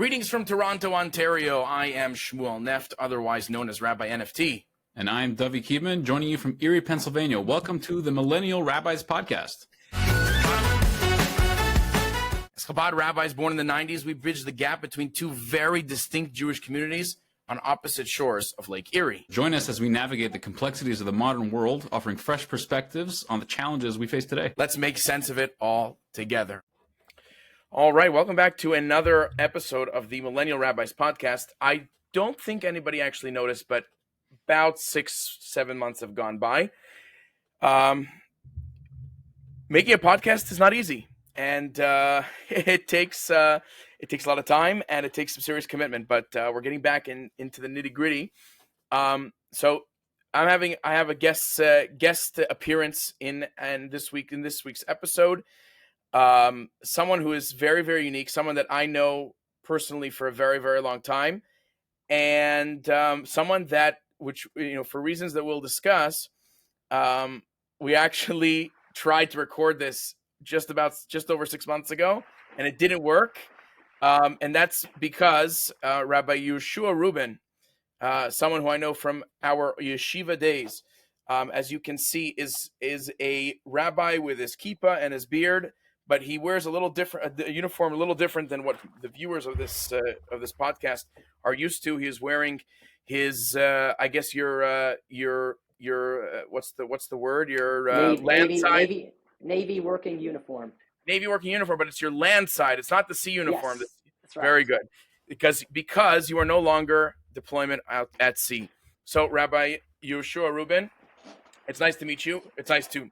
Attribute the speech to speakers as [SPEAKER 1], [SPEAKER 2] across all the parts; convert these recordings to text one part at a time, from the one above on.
[SPEAKER 1] Greetings from Toronto, Ontario. I am Shmuel Neft, otherwise known as Rabbi NFT.
[SPEAKER 2] And I'm Dovey Keebman, joining you from Erie, Pennsylvania. Welcome to the Millennial Rabbis Podcast.
[SPEAKER 1] As Chabad rabbis born in the 90s, we bridged the gap between two very distinct Jewish communities on opposite shores of Lake Erie.
[SPEAKER 2] Join us as we navigate the complexities of the modern world, offering fresh perspectives on the challenges we face today.
[SPEAKER 1] Let's make sense of it all together. All right, welcome back to another episode of the Millennial Rabbis Podcast. I don't think anybody actually noticed, but about 6-7 months have gone by. Making a podcast is not easy, and it takes a lot of time and it takes some serious commitment. But we're getting back into the nitty gritty. So I have a guest appearance in this week's episode. Someone who is very, very unique, someone that I know personally for a very, very long time, and someone that, which, for reasons that we'll discuss, we actually tried to record this just over 6 months ago, and it didn't work. And that's because Rabbi Yehoshua Rubin, someone who I know from our yeshiva days, as you can see, is a rabbi with his kippah and his beard. But he wears a uniform a little different than what the viewers of this podcast are used to. He is wearing his, I guess your what's the word? Your land side
[SPEAKER 3] Navy working uniform.
[SPEAKER 1] Navy working uniform, but it's your land side. It's not the sea uniform.
[SPEAKER 3] Yes, that's right.
[SPEAKER 1] Very good, because you are no longer deployment out at sea. So Rabbi Yehoshua Rubin, it's nice to meet you. It's nice to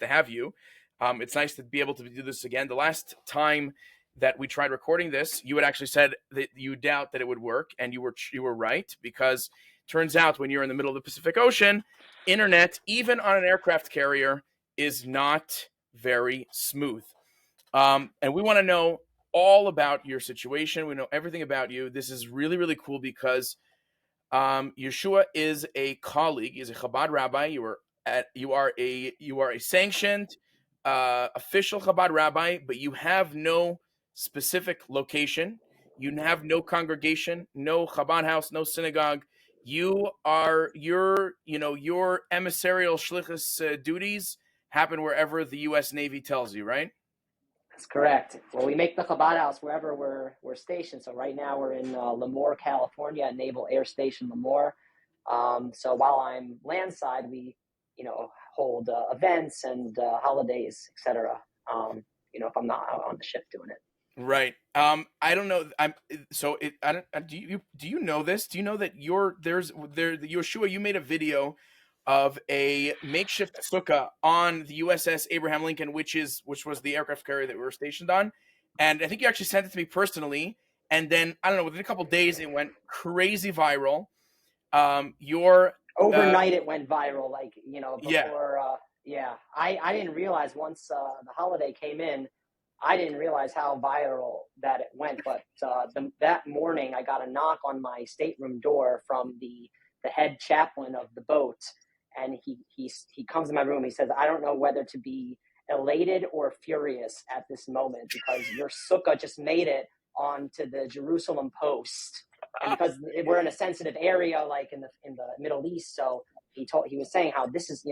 [SPEAKER 1] have you. It's nice to be able to do this again. The last time that we tried recording this, you had actually said that you doubt that it would work, and you were right, because turns out when you're in the middle of the Pacific Ocean, internet, even on an aircraft carrier, is not very smooth. And we want to know all about your situation. We know everything about you. This is really, really cool because Yeshua is a colleague. He's a Chabad rabbi. You are a sanctioned official Chabad rabbi, but you have no specific location. You have no congregation, no Chabad house, no synagogue. Your emissarial shlichus duties happen wherever the U.S. Navy tells you, right?
[SPEAKER 3] That's correct. Well, we make the Chabad house wherever we're stationed. So right now we're in Lemoore, California, at Naval Air Station Lemoore. So while I'm landside, we hold events and holidays, etc. If I'm not out on the ship doing it.
[SPEAKER 1] Right. I don't know. Do you know this? Do you know that the Yeshua, you made a video of a makeshift Sukkah on the USS Abraham Lincoln, which was the aircraft carrier that we were stationed on, and I think you actually sent it to me personally. And then I don't know, within a couple of days, it went crazy viral.
[SPEAKER 3] Overnight it went viral, before. I didn't realize once the holiday came in, I didn't realize how viral that it went. But that morning, I got a knock on my stateroom door from the head chaplain of the boat, and he comes in my room. He says, "I don't know whether to be elated or furious at this moment because your sukkah just made it onto the Jerusalem Post." And because we're in a sensitive area, like in the Middle East, so he was saying how this is.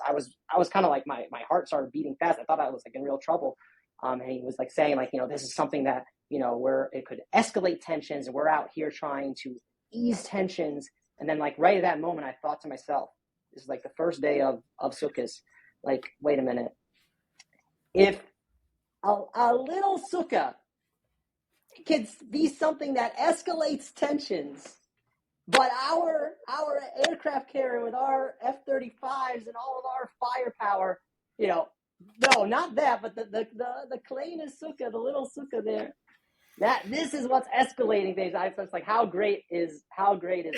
[SPEAKER 3] I was kind of like my heart started beating fast. I thought I was in real trouble. And he was saying this is something that where it could escalate tensions, and we're out here trying to ease tensions. And then right at that moment, I thought to myself, this is the first day of Sukkahs. Wait a minute, if a little Sukkah could be something that escalates tensions, but our aircraft carrier with our F-35s and all of our firepower, no, not that, but the kleine Sukkah, the little Sukkah there, this is what's escalating things. I was how great is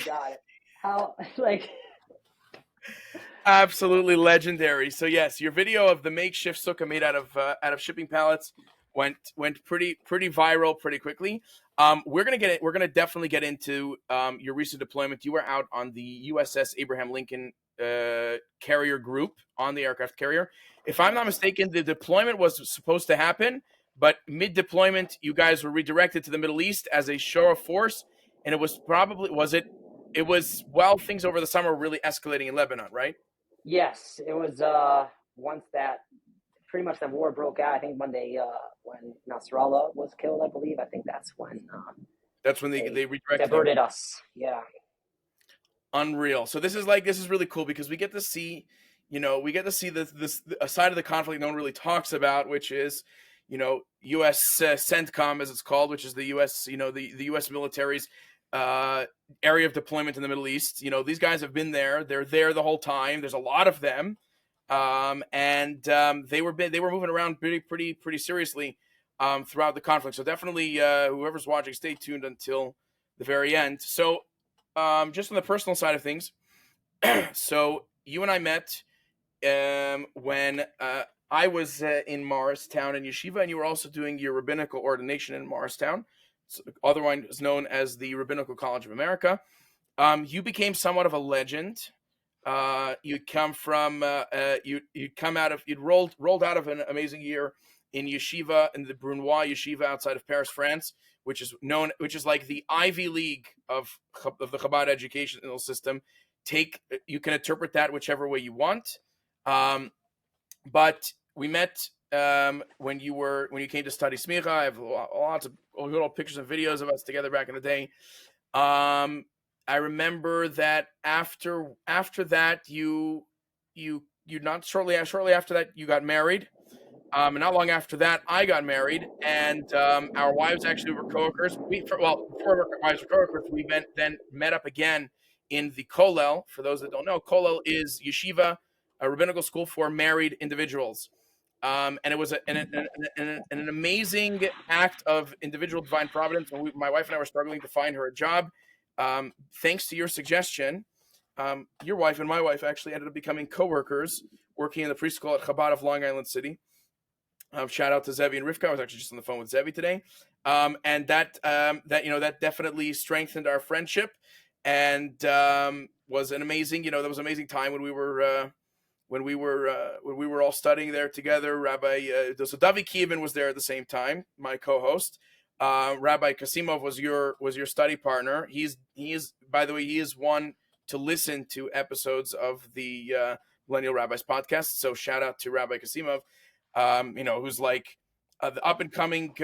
[SPEAKER 3] God? How
[SPEAKER 1] Absolutely legendary. So yes, your video of the makeshift Sukkah made out of shipping pallets went pretty viral pretty quickly. We're gonna definitely get into your recent deployment. You were out on the USS Abraham Lincoln carrier group on the aircraft carrier. If I'm not mistaken, the deployment was supposed to happen but mid-deployment, you guys were redirected to the Middle East as a show of force, and it was while things over the summer were really escalating in Lebanon, right?
[SPEAKER 3] Yes, it was once that pretty much the war broke out. I think when Nasrallah was killed, I believe. I think that's when
[SPEAKER 1] they redirected
[SPEAKER 3] diverted us. Yeah.
[SPEAKER 1] Unreal. So this is really cool because we get to see, this a side of the conflict no one really talks about, which is, U.S. CENTCOM, as it's called, which is the U.S. The U.S. military's area of deployment in the Middle East. These guys have been there. They're there the whole time. There's a lot of them, and they were moving around pretty seriously throughout the conflict. So definitely, whoever's watching, stay tuned until the very end. So just on the personal side of things, so you and I met when I was in Morristown in Yeshiva, and you were also doing your rabbinical ordination in Morristown, otherwise known as the Rabbinical College of America. You became somewhat of a legend. You'd rolled out of an amazing year in Yeshiva, in the Brunois Yeshiva outside of Paris, France, which is like the Ivy League of the Chabad educational system. You can interpret that whichever way you want. But we met when you came to study smicha. I have lots of little pictures and videos of us together back in the day. I remember that after that you not shortly after that you got married. And not long after that, I got married, and our wives actually were coworkers. Before our wives were coworkers, we then met up again in the Kollel. For those that don't know, Kollel is yeshiva, a rabbinical school for married individuals. And it was an amazing act of individual divine providence. When my wife and I were struggling to find her a job, thanks to your suggestion, your wife and my wife actually ended up becoming coworkers, working in the preschool at Chabad of Long Island City. Shout out to Zevi and Rivka. I was actually just on the phone with Zevi today, and that definitely strengthened our friendship, and was an amazing that was an amazing time when we were all studying there together. So Davi Kievan was there at the same time, my co-host. Rabbi Kasimov was your study partner. He is by the way, he is one to listen to episodes of the Millennial Rabbis Podcast. So shout out to Rabbi Kasimov. Who's like the up-and-coming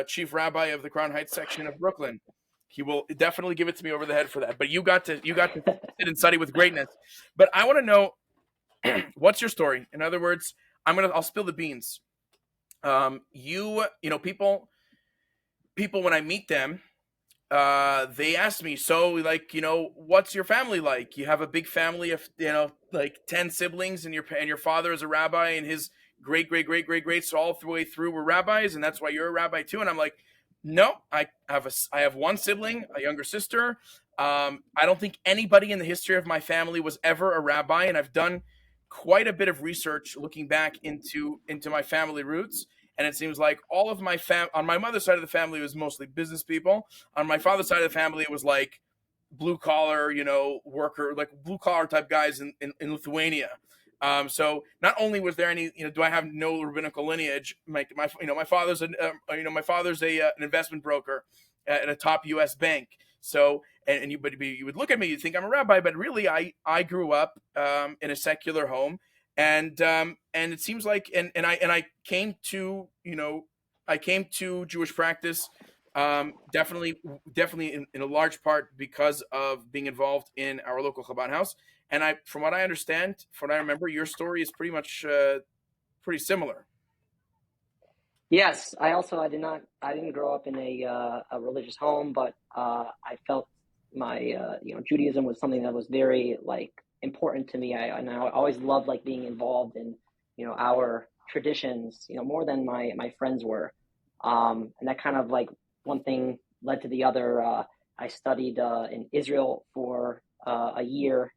[SPEAKER 1] chief rabbi of the Crown Heights section of Brooklyn. He will definitely give it to me over the head for that. But you got to sit and study with greatness. But I want to know, what's your story? In other words, I'll spill the beans. People when I meet them, they ask me, so what's your family like? You have a big family of 10 siblings, and your father is a rabbi, and his greats all the way through were rabbis, and that's why you're a rabbi too. And I'm like, no, I have one sibling, a younger sister. I don't think anybody in the history of my family was ever a rabbi, and I've done quite a bit of research looking back into my family roots. And it seems like all of my on my mother's side of the family was mostly business people. On my father's side of the family, it was like blue collar, worker, like blue collar type guys in Lithuania. So not only was there any, do I have no rabbinical lineage? My father's an investment broker at a top U.S. bank. So you would look at me, you'd think I'm a rabbi, but really I grew up in a secular home. And it seems like, and I came to Jewish practice, definitely in a large part because of being involved in our local Chabad house. And from what I understand, from what I remember, your story is pretty much pretty similar.
[SPEAKER 3] Yes, I didn't grow up in a religious home, but I felt my Judaism was something that was very important to me. I always loved being involved in our traditions more than my friends were, and that kind of one thing led to the other. I studied in Israel for a year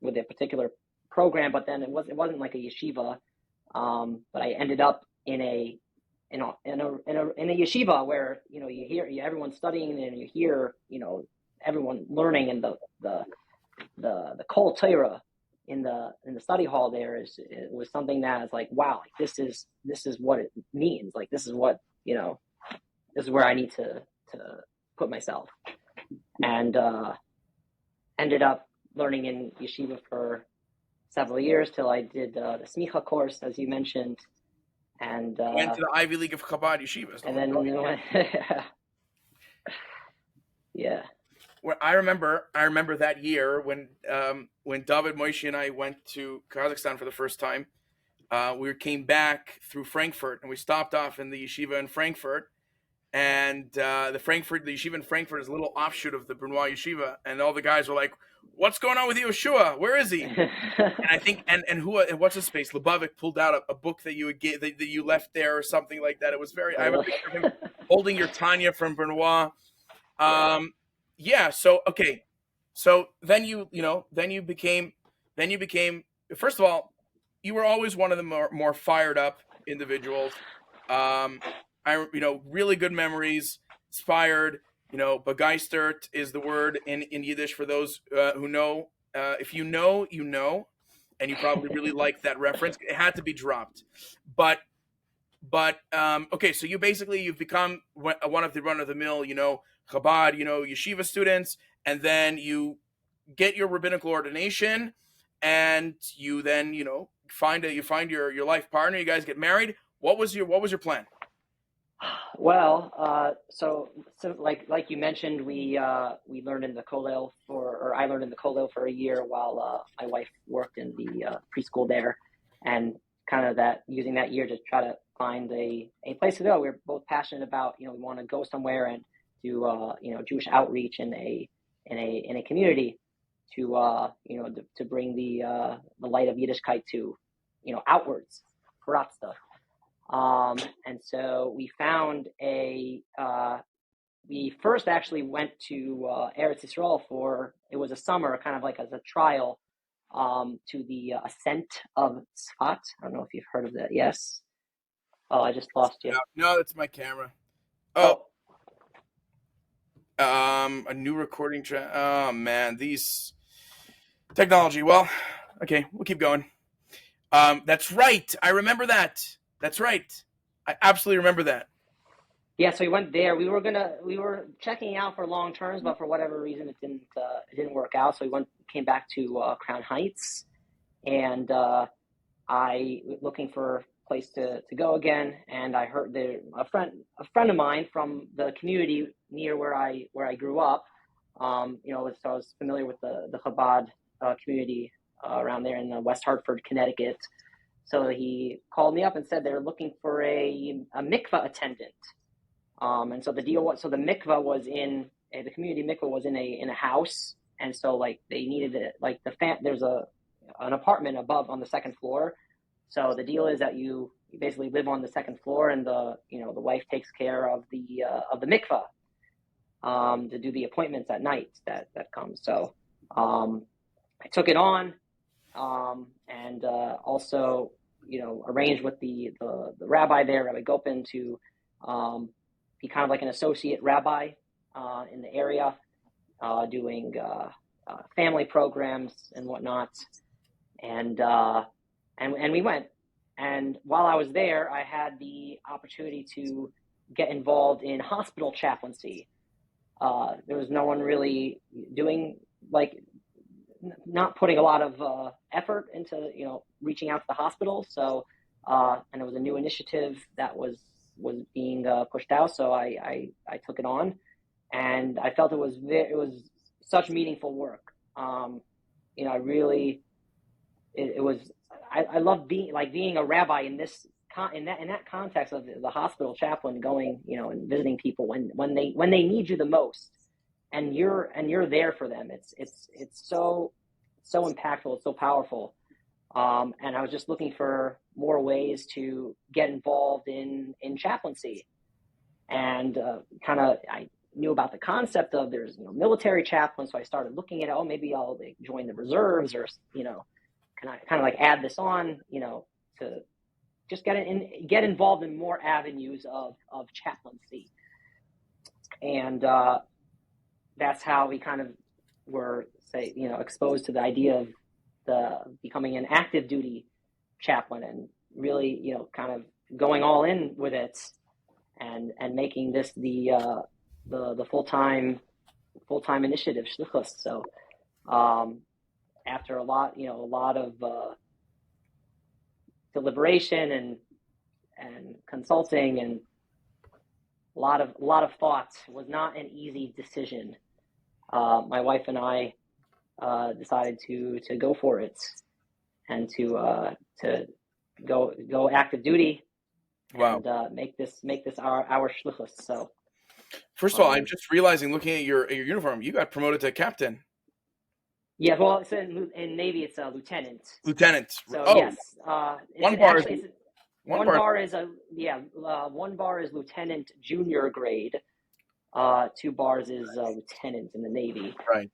[SPEAKER 3] with a particular program, but then it wasn't like a yeshiva, but I ended up in a yeshiva where you hear everyone studying, and you hear everyone learning, and the Kol Torah in the study hall there it was something that is like, wow, like this is what it means. Like this is what, this is where I need to put myself. And ended up learning in yeshiva for several years till I did the smicha course, as you mentioned. And
[SPEAKER 1] went to the Ivy League of Chabad yeshivas.
[SPEAKER 3] And then yeah.
[SPEAKER 1] Well, I remember that year when David, Moshe, and I went to Kazakhstan for the first time. We came back through Frankfurt, and we stopped off in the yeshiva in Frankfurt. And the yeshiva in Frankfurt is a little offshoot of the Brunois yeshiva, and all the guys were like, "What's going on with Yehoshua? Where is he?" And I think and what's his face? Lubavitch pulled out a book that you would get that you left there or something like that. It was very. I have a picture of him holding your Tanya from Brunois. Yeah. So okay. So then you became. First of all, you were always one of the more fired up individuals. Really good memories, inspired, begeistert is the word in Yiddish for those who know. If you know, and you probably really like that reference. It had to be dropped. But okay, so you've become one of the run-of-the-mill, Chabad, yeshiva students, and then you get your rabbinical ordination, and you then, find your life partner, you guys get married. What was your plan?
[SPEAKER 3] Well, so like you mentioned, we learned in the kollel I learned in the kollel for a year while my wife worked in the preschool there, and kind of using that year to try to find a place to go. We were both passionate about, we want to go somewhere and do Jewish outreach in a community to bring the light of Yiddishkeit to outwards, Paratsta. And so we found we first actually went to Eretz Yisrael it was a summer, kind of like as a trial, to the ascent of Tzfat. I don't know if you've heard of that. Yes. Oh, I just lost you.
[SPEAKER 1] No, it's my camera. Oh. A new recording track. Oh man, these technology. Well, okay, we'll keep going. That's right. I remember that. That's right. I absolutely remember that.
[SPEAKER 3] Yeah, so we went there. We were checking out for long terms, but for whatever reason, it didn't work out. So we came back to Crown Heights, and I was looking for a place to go again. And I heard a friend of mine from the community near where I grew up. So I was familiar with the Chabad community around there in West Hartford, Connecticut. So he called me up and said they're looking for a mikvah attendant. And so the deal was, so the mikvah was the community mikvah was in a house. And so like they needed it, like there's an apartment above on the second floor. So the deal is that you basically live on the second floor, and the wife takes care of the mikvah, to do the appointments at night that come. So, I took it on, and also, arranged with the rabbi there, Rabbi Gopin, to be kind of like an associate rabbi in the area, doing family programs and whatnot. And we went. And while I was there, I had the opportunity to get involved in hospital chaplaincy. There was no one really doing, not putting a lot of effort into, reaching out to the hospital. So, and it was a new initiative that was being pushed out. So I took it on, and I felt it was such meaningful work. I love being a rabbi in that context of the hospital chaplain, going, and visiting people when they need you the most, and you're there for them. It's so impactful. It's so powerful. And I was just looking for more ways to get involved in chaplaincy, and I knew about the concept of there's military chaplains. So I started looking at maybe I'll join the reserves, or can I kind of add this on, to just get involved in more avenues of chaplaincy. And that's how we kind of were, exposed to the idea of becoming an active duty chaplain and really, kind of going all in with it and making this the full-time initiative shlichus. So after a lot of deliberation and consulting and a lot of thoughts, was not an easy decision. My wife and I decided to go for it and to go active duty.
[SPEAKER 1] Wow.
[SPEAKER 3] And make this our shlichus. So
[SPEAKER 1] first of all, I'm just realizing, looking at your uniform, you got promoted to captain.
[SPEAKER 3] Yeah, well, it's in Navy, it's a lieutenant.
[SPEAKER 1] Lieutenant.
[SPEAKER 3] So
[SPEAKER 1] yes.
[SPEAKER 3] One bar is lieutenant junior grade. 2 bars is lieutenant in the Navy.
[SPEAKER 1] Right.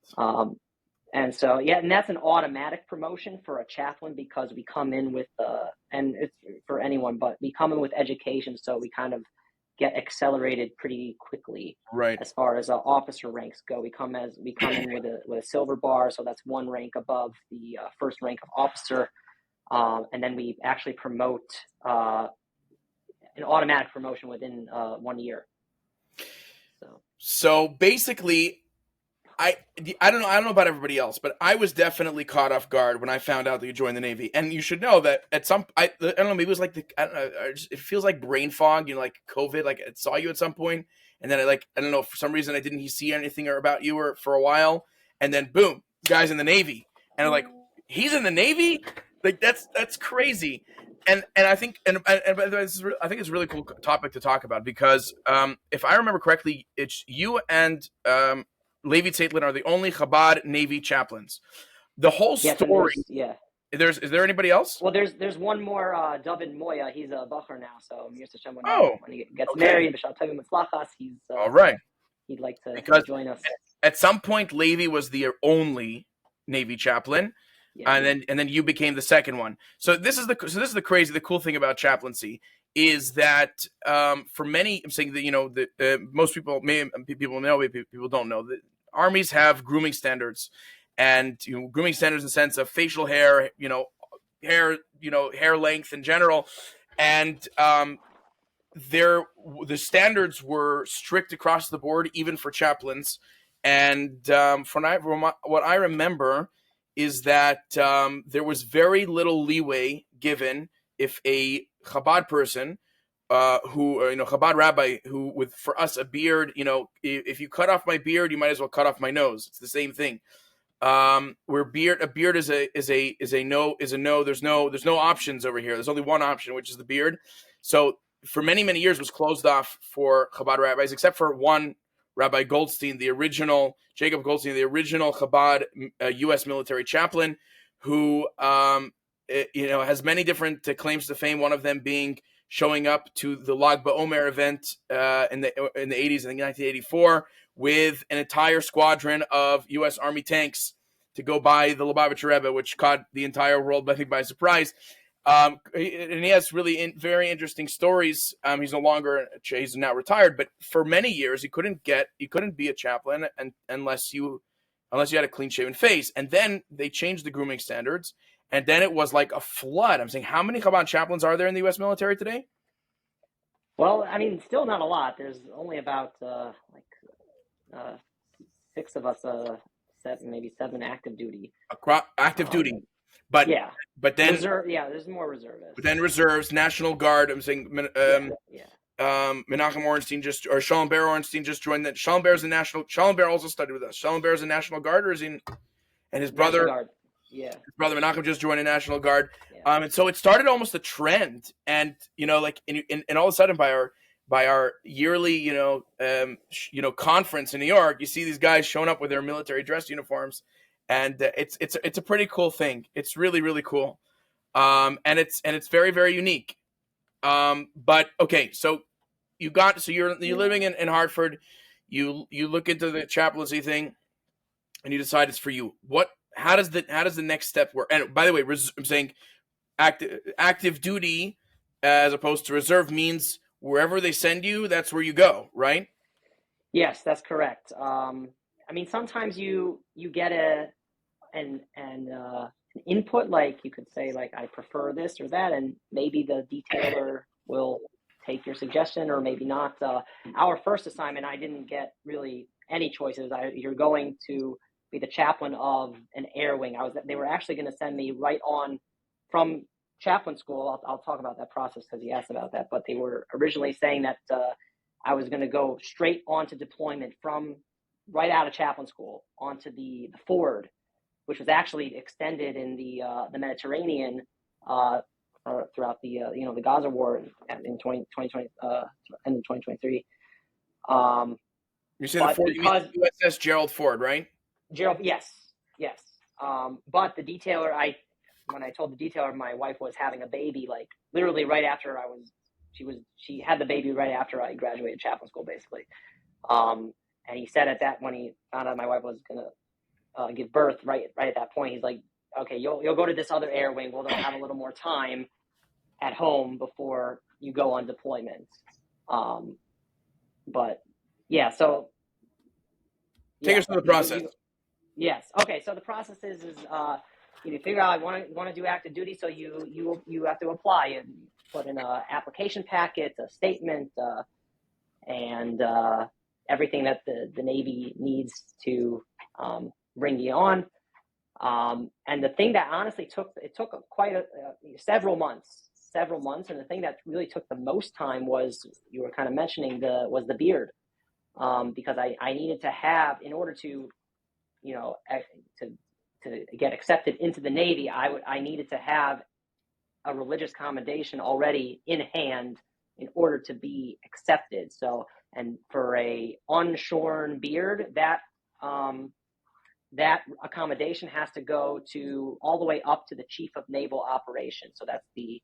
[SPEAKER 3] And so, and that's an automatic promotion for a chaplain, because we come in with, and it's for anyone, but we come in with education, so we kind of get accelerated pretty quickly.
[SPEAKER 1] Right.
[SPEAKER 3] As far as officer ranks go, we come in with a silver bar, so that's 1 rank above the first rank of officer, and then we actually promote an automatic promotion within 1 year.
[SPEAKER 1] So basically, I don't know about everybody else, but I was definitely caught off guard when I found out that you joined the Navy. And you should know that at I don't know, maybe it was like it feels like brain fog, like COVID. Like I saw you at some point, and then I don't know, for some reason I didn't see anything about you or for a while, and then boom, guy's in the Navy, and I'm like, he's in the Navy, like that's crazy. And I think I think it's a really cool topic to talk about, because if I remember correctly, it's you and Levi Zeitlin are the only Chabad Navy chaplains. The whole story. Is there anybody else?
[SPEAKER 3] Well, there's one more, David Moya. He's a bacher now, so when he gets married, he's
[SPEAKER 1] all right.
[SPEAKER 3] He'd like to join us.
[SPEAKER 1] At some point, Levi was the only Navy chaplain, and then you became the second one. So this is the cool thing about chaplaincy is that for many, I'm saying that most people know, people don't know that armies have grooming standards, and grooming standards in the sense of facial hair, hair length in general, and the standards were strict across the board, even for chaplains. And from what I remember is that there was very little leeway given if a Chabad person, Chabad rabbi who for us a beard, if you cut off my beard, you might as well cut off my nose. It's the same thing. Where a beard is a no. There's no options over here. There's only one option, which is the beard. So for many years was closed off for Chabad rabbis, except for one Rabbi Goldstein, Jacob Goldstein, the original Chabad U.S. military chaplain, who has many different claims to fame. One of them being showing up to the Lag BaOmer event in the 80s, I think 1984, with an entire squadron of U.S. Army tanks to go by the Lubavitcher Rebbe, which caught the entire world, I think, by surprise. And he has really very interesting stories. He's now retired, but for many years he couldn't be a chaplain unless you had a clean shaven face. And then they changed the grooming standards, and then it was like a flood. I'm saying, how many Chabad chaplains are there in the U.S. military today?
[SPEAKER 3] Well, I mean, still not a lot. There's only about 6 of us, 7 active duty.
[SPEAKER 1] Active duty. But then
[SPEAKER 3] there's more reservists.
[SPEAKER 1] But then reserves, National Guard. I'm saying, Menachem Orenstein Shalom Ber Orenstein just joined that. Shalom Ber also studied with us. Shalom Ber is a National Guard, or is he? And his brother, his brother Menachem just joined a National Guard. Yeah. And so it started almost a trend, and and all of a sudden by our yearly conference in New York, you see these guys showing up with their military dress uniforms. And it's a pretty cool thing. It's really, really cool, and it's very, very unique. But okay, so you're living in Hartford. You look into the chaplaincy thing, and you decide it's for you. How does the next step work? And by the way, I'm saying active duty as opposed to reserve means wherever they send you, that's where you go, right?
[SPEAKER 3] Yes, that's correct. I mean, sometimes you get an input, like you could say, like, I prefer this or that, and maybe the detailer will take your suggestion or maybe not. Our first assignment, I didn't get really any choices. You're going to be the chaplain of an air wing. They were actually going to send me right on from chaplain school. I'll talk about that process because he asked about that, but they were originally saying that I was going to go straight onto deployment from right out of chaplain school onto the Ford, which was actually extended in the Mediterranean throughout the the Gaza war in 2020 and in 2023.
[SPEAKER 1] You say the Ford,
[SPEAKER 3] because
[SPEAKER 1] you mean USS Gerald Ford, right?
[SPEAKER 3] Gerald, yes. But the detailer, when I told the detailer my wife was having a baby, like literally right after she had the baby right after I graduated chaplain school, basically. And he said when he found out my wife was gonna give birth right at that point, he's like, okay, you'll go to this other air wing. We'll have a little more time at home before you go on deployment. But yeah, so
[SPEAKER 1] take us through the process.
[SPEAKER 3] Yes. Okay. So the process is you figure out I want to do active duty, so you have to apply and put in a application packet, a statement, and everything that the Navy needs to bring you on. And the thing that honestly took several months. And the thing that really took the most time was, you were kind of mentioning, was the beard, because I needed to have, in order to get accepted into the Navy, I needed to have a religious commendation already in hand in order to be accepted. So, and for a unshorn beard, that accommodation has to go to all the way up to the Chief of Naval Operations. So that's the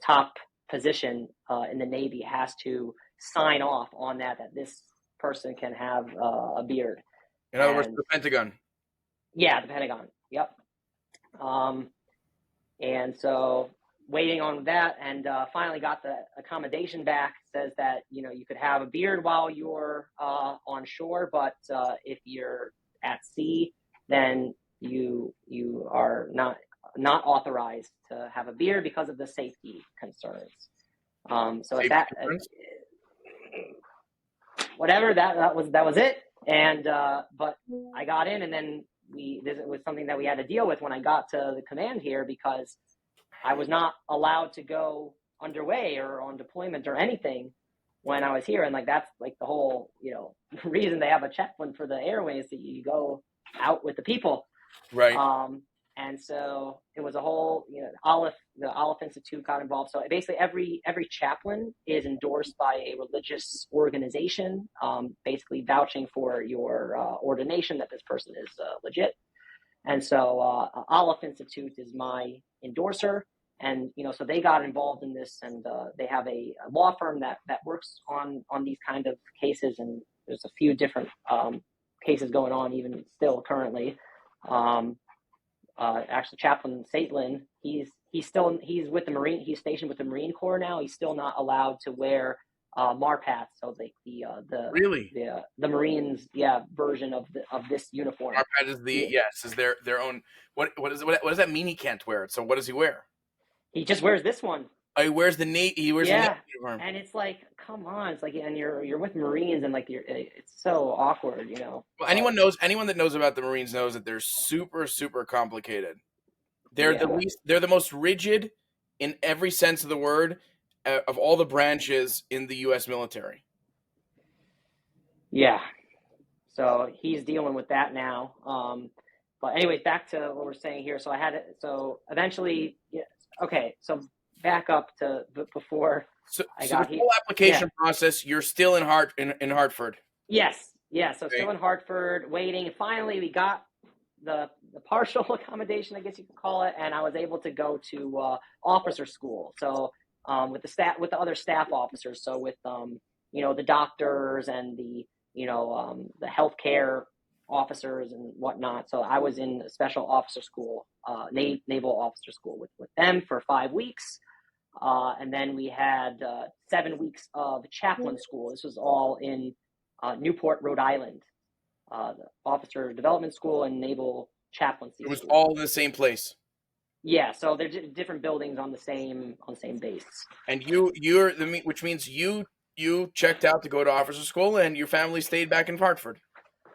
[SPEAKER 3] top position in the Navy, has to sign off on that this person can have a beard.
[SPEAKER 1] In other words, the Pentagon.
[SPEAKER 3] Yeah, the Pentagon. Yep. And so waiting on that, and finally got the accommodation back. Says that you could have a beard while you're on shore, but if you're at sea, then you are not authorized to have a beard because of the safety concerns. So safety concerns? Whatever, that was it. And but I got in, and then this was something that we had to deal with when I got to the command here, because I was not allowed to go underway or on deployment or anything when I was here. And like, that's like the whole, reason they have a chaplain for the airways, that you go out with the people.
[SPEAKER 1] Right.
[SPEAKER 3] And so it was a whole, the Aleph Institute got involved. So basically every chaplain is endorsed by a religious organization, basically vouching for your ordination, that this person is legit. And so Aleph Institute is my endorser. And, so they got involved in this, and they have a law firm that works on these kind of cases. And there's a few different cases going on even still currently. Actually, Chaplain Saitlin, he's with the Marine. He's stationed with the Marine Corps now. He's still not allowed to wear marpats. So the Marines version of this uniform.
[SPEAKER 1] Marpat is is their own. What does that mean? He can't wear it. So what does he wear?
[SPEAKER 3] He just wears this one.
[SPEAKER 1] Oh, he wears the Navy. He wears the Navy uniform.
[SPEAKER 3] And it's like, come on, it's like, and you're with Marines, and like it's so awkward, Well,
[SPEAKER 1] anyone that knows about the Marines knows that they're super, super complicated. They're the most rigid in every sense of the word of all the branches in the U.S. military.
[SPEAKER 3] Yeah. So he's dealing with that now. But anyways, back to what we're saying here. So so eventually, okay, so back up to before I got
[SPEAKER 1] the whole application process. You're still in Hartford.
[SPEAKER 3] Yes, So still in Hartford, waiting. Finally, we got the partial accommodation, I guess you could call it, and I was able to go to officer school. So with the other staff officers. So with the doctors and the healthcare officers and whatnot. So I was in a special officer school, naval officer school with them for 5 weeks. And then we had 7 weeks of chaplain school. This was all in Newport, Rhode Island, the Officer Development School and Naval Chaplaincy.
[SPEAKER 1] It was
[SPEAKER 3] School.
[SPEAKER 1] all in the same place.
[SPEAKER 3] Yeah, so they're different buildings on the same base.
[SPEAKER 1] And which means you checked out to go to officer school, and your family stayed back in Hartford.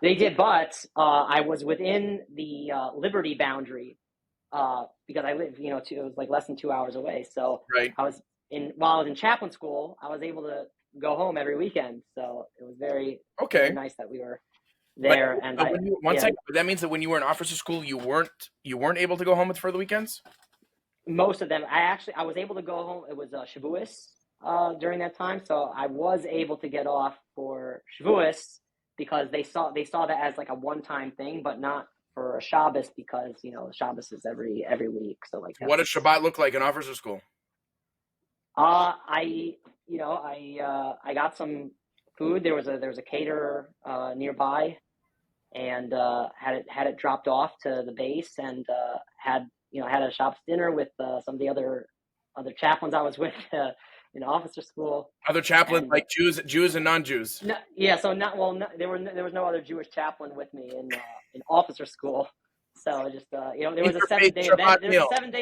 [SPEAKER 3] They did, but I was within the Liberty boundary because I live, it was like less than 2 hours away. So
[SPEAKER 1] right.
[SPEAKER 3] While I was in chaplain school, I was able to go home every weekend. So it was very nice that we were there.
[SPEAKER 1] That means that when you were in officer school, you weren't able to go home for the weekends?
[SPEAKER 3] Most of them. I was able to go home. It was Shavuos during that time. So I was able to get off for Shavuos because they saw that as like a one-time thing, but not for a Shabbos because, Shabbos is every week. So like,
[SPEAKER 1] what does Shabbat look like in officer school?
[SPEAKER 3] I got some food. There was a caterer nearby, and had it dropped off to the base, and had a Shabbos dinner with some of the other chaplains I was with in officer school.
[SPEAKER 1] Other chaplains like Jews and non-Jews.
[SPEAKER 3] No, yeah, so there was no other Jewish chaplain with me in officer school. So just there was a 7-day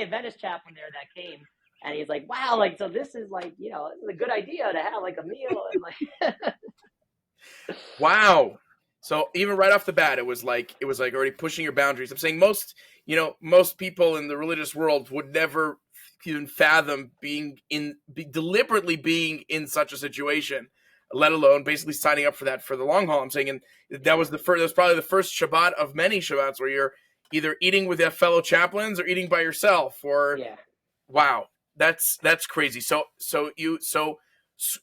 [SPEAKER 3] Adventist chaplain there that came. And he's like, wow, like, so this is like, this is a good idea to have like a meal. And like,
[SPEAKER 1] wow. So even right off the bat, it was like already pushing your boundaries. I'm saying most people in the religious world would never even fathom deliberately being in such a situation, let alone basically signing up for that for the long haul. I'm saying, and that was probably the first Shabbat of many Shabbats where you're either eating with your fellow chaplains or eating by yourself wow. That's crazy. So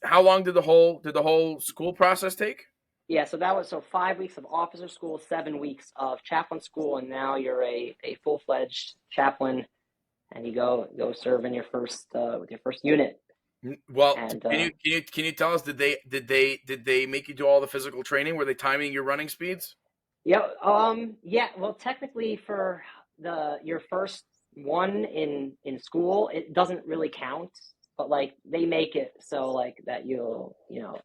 [SPEAKER 1] how long did the whole school process take?
[SPEAKER 3] Yeah, so that was 5 weeks of officer school, 7 weeks of chaplain school, and now you're a full-fledged chaplain, and you go serve in your first with your first unit.
[SPEAKER 1] Well, and, can you tell us, did they make you do all the physical training? Were they timing your running speeds?
[SPEAKER 3] Yeah. Yeah. Well, technically, for your first one in school, it doesn't really count, but like they make it so like that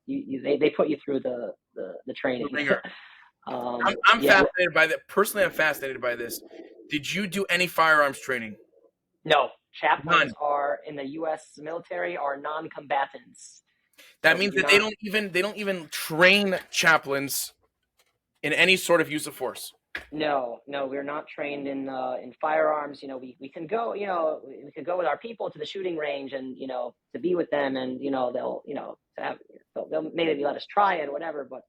[SPEAKER 3] they put you through the training.
[SPEAKER 1] I'm fascinated by that. Personally, I'm fascinated by this. Did you do any firearms training?
[SPEAKER 3] No. Chaplains are in the U.S. military are non-combatants.
[SPEAKER 1] That means that they don't even train chaplains in any sort of use of force.
[SPEAKER 3] No, we're not trained in firearms. We can go, we can go with our people to the shooting range and, to be with them, and, they'll maybe let us try it or whatever, but,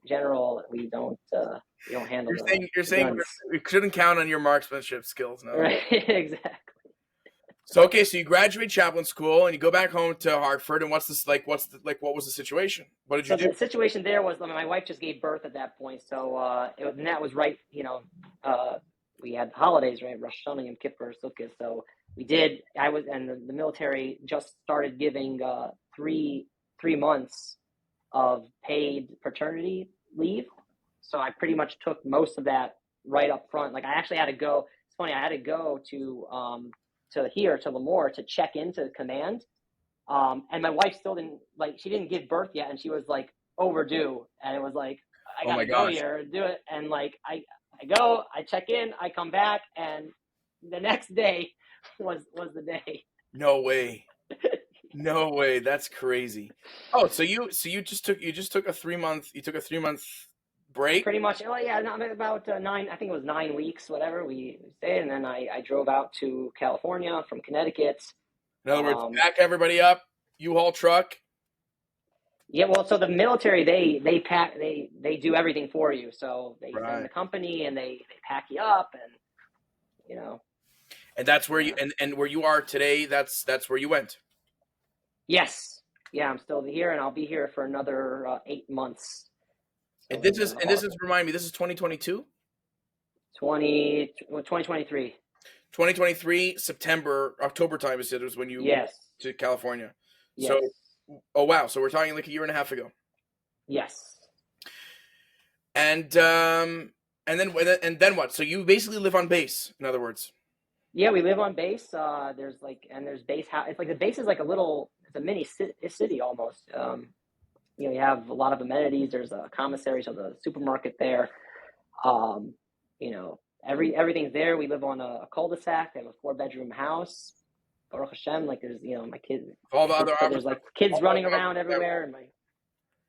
[SPEAKER 3] general, we don't handle.
[SPEAKER 1] You're saying we couldn't count on your marksmanship skills, no?
[SPEAKER 3] Right, exactly.
[SPEAKER 1] So you graduate chaplain school and you go back home to Hartford, and what was the situation? What did you do?
[SPEAKER 3] The situation there was, my wife just gave birth at that point, so and that was right. We had holidays, right? Rosh Hashanah, Yom Kippur, Sukkah. So the military just started giving 3 months of paid paternity leave. So I pretty much took most of that right up front. Like I actually had to go. It's funny. I had to go to Lemoore to check into command. And my wife still she didn't give birth yet, and she was like overdue, and it was like, I gotta go here and do it. And like, I go, I check in, I come back, and the next day was the day.
[SPEAKER 1] No way. No way. That's crazy. Oh, so you just took a 3 month break?
[SPEAKER 3] Pretty much. Well, yeah, about 9. I think it was 9 weeks, whatever we stayed, and then I drove out to California from Connecticut.
[SPEAKER 1] In other words, back everybody up, U-Haul truck.
[SPEAKER 3] Yeah, well, so the military they do everything for you. So they send the company and they pack you up, and
[SPEAKER 1] And that's where you and where you are today. That's where you went.
[SPEAKER 3] Yes. Yeah, I'm still here, and I'll be here for another 8 months. So
[SPEAKER 1] and this is remind me. This is 2022.
[SPEAKER 3] 2023.
[SPEAKER 1] 2023 October time. You said was when you went to California.
[SPEAKER 3] Yes.
[SPEAKER 1] So, oh wow. So we're talking like a year and a half ago.
[SPEAKER 3] Yes.
[SPEAKER 1] And then what? So you basically live on base, in other words.
[SPEAKER 3] Yeah, we live on base. There's base house. It's like the base is like it's a mini city almost. You have a lot of amenities. There's a commissary, so the supermarket there. everything's there. We live on a cul-de-sac. I have a 4-bedroom house. Baruch Hashem, like there's, my kids.
[SPEAKER 1] All the other
[SPEAKER 3] there's like kids running around everywhere, and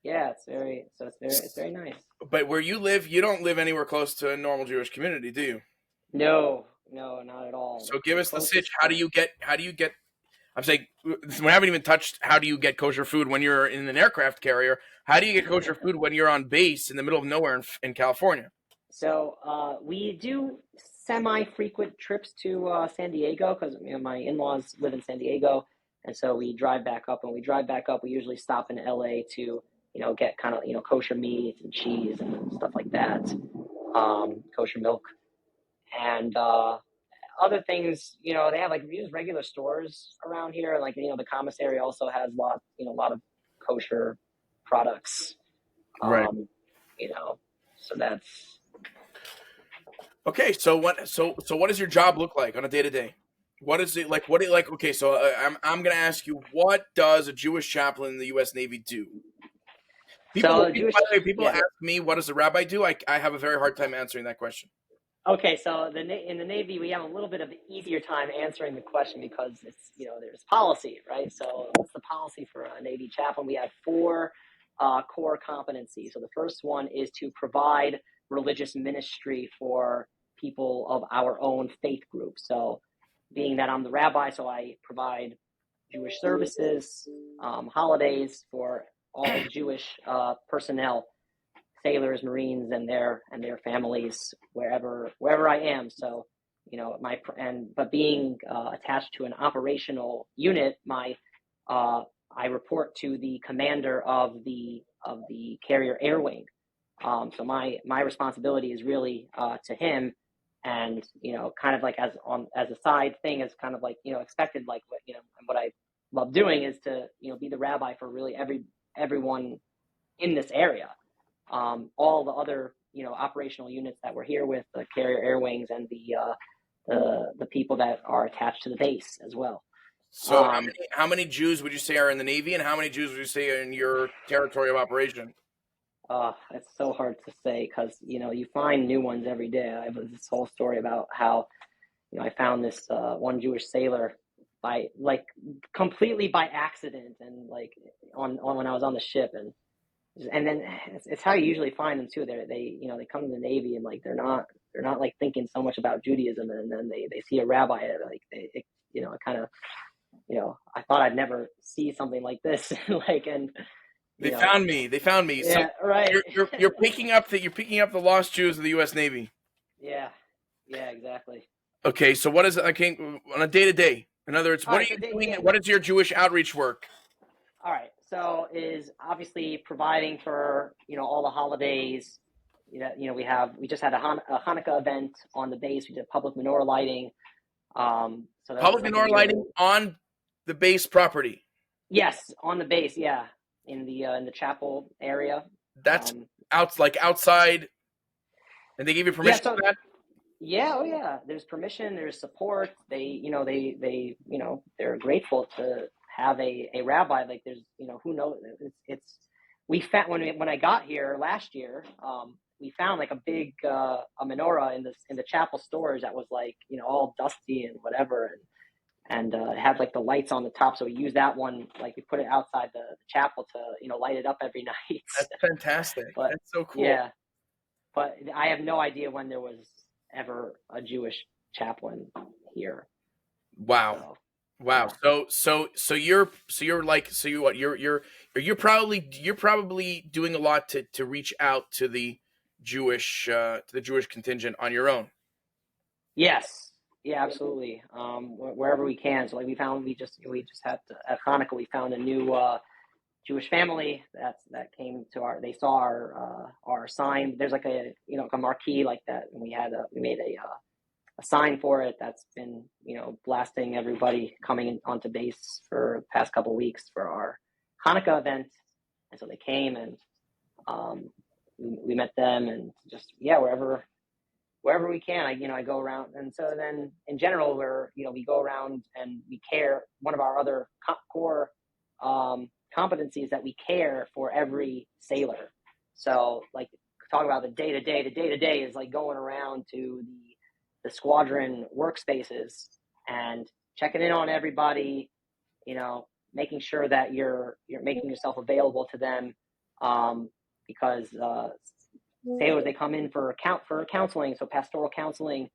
[SPEAKER 3] it's very nice.
[SPEAKER 1] But where you live, you don't live anywhere close to a normal Jewish community, do you?
[SPEAKER 3] No, not at all.
[SPEAKER 1] So give us the sitch. How do you get? I'm saying we haven't even touched. How do you get kosher food when you're in an aircraft carrier? How do you get kosher food when you're on base in the middle of nowhere in California?
[SPEAKER 3] So we do semi-frequent trips to San Diego because my in-laws live in San Diego, and so we drive back up. When we drive back up, we usually stop in LA to get kind of kosher meat and cheese and stuff like that, kosher milk, and other things. They have like just regular stores around here, like the commissary also has a lot of kosher products,
[SPEAKER 1] right?
[SPEAKER 3] So that's.
[SPEAKER 1] Okay, so what does your job look like on a day-to-day? What is it like? Okay, so I'm going to ask you, what does a Jewish chaplain in the U.S. Navy do? People ask me, what does a rabbi do? I have a very hard time answering that question.
[SPEAKER 3] Okay, so in the Navy, we have a little bit of an easier time answering the question because it's there's policy, right? So what's the policy for a Navy chaplain? We have 4 core competencies. So the first one is to provide religious ministry for people of our own faith group. So being that I'm the rabbi, so I provide Jewish services, holidays for all Jewish personnel, sailors, Marines, and their families, wherever I am. So but being attached to an operational unit, I report to the commander of the carrier air wing. So my responsibility is really to him, and kind of like as a side thing, is kind of like expected, like what I love doing is to be the rabbi for really everyone in this area, all the other operational units that we're here with, the carrier air wings, and the people that are attached to the base as well.
[SPEAKER 1] So how many Jews would you say are in the Navy, and how many Jews would you say are in your territory of operation?
[SPEAKER 3] It's so hard to say because you find new ones every day. I have this whole story about how I found this one Jewish sailor completely by accident, and on when I was on the ship, and then it's how you usually find them too. They come to the Navy and they're not like thinking so much about Judaism, and then they see a rabbi, kind of I thought I'd never see something like this, and.
[SPEAKER 1] They found me.
[SPEAKER 3] Yeah,
[SPEAKER 1] so
[SPEAKER 3] right.
[SPEAKER 1] You're picking up the lost Jews of the U.S. Navy.
[SPEAKER 3] Yeah, exactly.
[SPEAKER 1] Okay, so what is it? On a day-to-day. In other words, what are you doing? What is your Jewish outreach work?
[SPEAKER 3] All right, so is obviously providing for all the holidays. We just had a Hanukkah event on the base. We did public menorah lighting. So
[SPEAKER 1] public menorah lighting on the base property.
[SPEAKER 3] Yes, on the base. Yeah. In the chapel area.
[SPEAKER 1] That's outside, and they give you permission for that?
[SPEAKER 3] Yeah, oh yeah. There's permission, there's support. They're grateful to have a rabbi. There's who knows, we found when I got here last year, we found a big a menorah in the chapel storage that was all dusty and whatever, and it had the lights on the top, so we used that one. We put it outside the chapel to light it up every night.
[SPEAKER 1] That's fantastic. That's so cool.
[SPEAKER 3] Yeah, but I have no idea when there was ever a Jewish chaplain here.
[SPEAKER 1] Wow. Wow. Yeah. So you're probably doing a lot to reach out to the Jewish contingent on your own.
[SPEAKER 3] Yes. Yeah, absolutely. Wherever we can. So we just had at Hanukkah, we found a new Jewish family that came to they saw our sign. There's a marquee like that, and we made a sign for it that's been blasting everybody coming onto base for the past couple of weeks for our Hanukkah event. And so they came, and we met them, and just wherever we can, I go around. And so then in general, we go around and we care. One of our other core competencies that we care for every sailor. So talk about the day to day is going around to the squadron workspaces and checking in on everybody, making sure that you're making yourself available to them, because sailors, they come in for counseling, so pastoral counseling.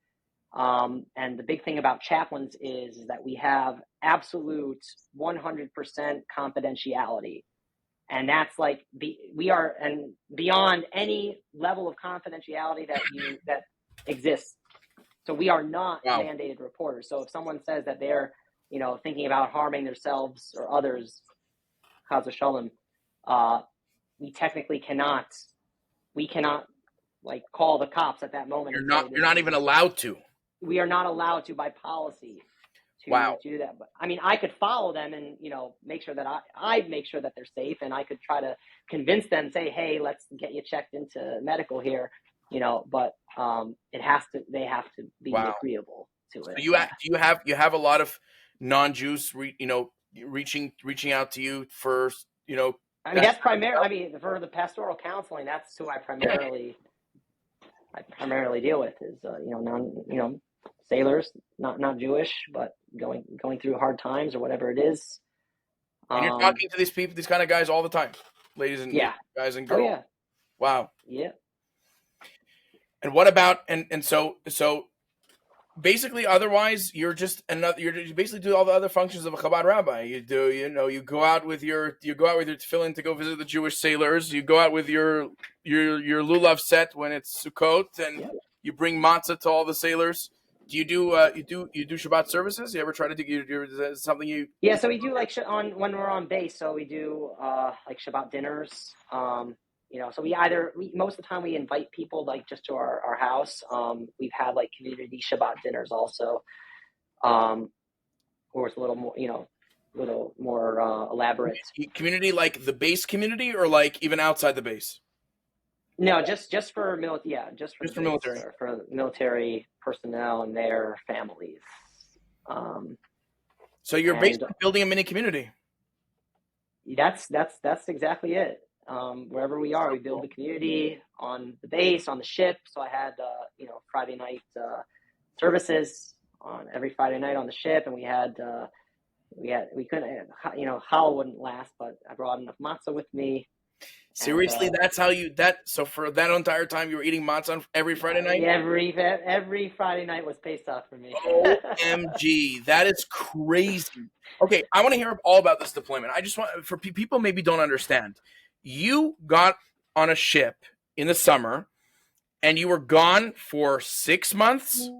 [SPEAKER 3] And the big thing about chaplains is that we have absolute 100% confidentiality. And that's like we are and beyond any level of confidentiality that exists. So we are not mandated reporters. So if someone says that they're, thinking about harming themselves or others, chas v'shalom, we technically cannot like call the cops at that moment.
[SPEAKER 1] You're not even allowed to.
[SPEAKER 3] We are not allowed to by policy to do that. But I mean, I could follow them and, make sure that I make sure that they're safe, and I could try to convince them, say, hey, let's get you checked into medical here, but they have to be agreeable to it.
[SPEAKER 1] So you have a lot of non-Jews, reaching out to you for,
[SPEAKER 3] I mean, that's primarily, for the pastoral counseling, that's who I primarily deal with is, sailors, not Jewish, but going through hard times or whatever it is.
[SPEAKER 1] And you're talking to these people, these kind of guys all the time, ladies and guys and girls.
[SPEAKER 3] Oh, yeah.
[SPEAKER 1] Wow.
[SPEAKER 3] Yeah.
[SPEAKER 1] And what about and so basically, otherwise you basically do all the other functions of a Chabad rabbi. You do, you go out with your tefillin to go visit the Jewish sailors. You go out with your lulav set when it's Sukkot, and you bring matzah to all the sailors. Do you do Shabbat services? You ever try to do something you?
[SPEAKER 3] Yeah, so we do when we're on base. So we do like Shabbat dinners. So most of the time we invite people like just to our house. We've had like community Shabbat dinners also, where it's a little more elaborate.
[SPEAKER 1] Community like the base community, or like even outside the base?
[SPEAKER 3] No, just for military. Yeah, just for
[SPEAKER 1] military.
[SPEAKER 3] For military personnel and their families.
[SPEAKER 1] So you're basically building a mini community.
[SPEAKER 3] That's exactly it. Wherever we are, we build a community on the base, on the ship. So I had, Friday night services on every Friday night on the ship, and we couldn't, challah wouldn't last, but I brought enough matzah with me.
[SPEAKER 1] Seriously, that's how so for that entire time you were eating matzah every Friday night?
[SPEAKER 3] Every Friday night was Pesach for me.
[SPEAKER 1] OMG, that is crazy. Okay, I want to hear all about this deployment. I just want, for people maybe don't understand. You got on a ship in the summer, and you were gone for 6 months.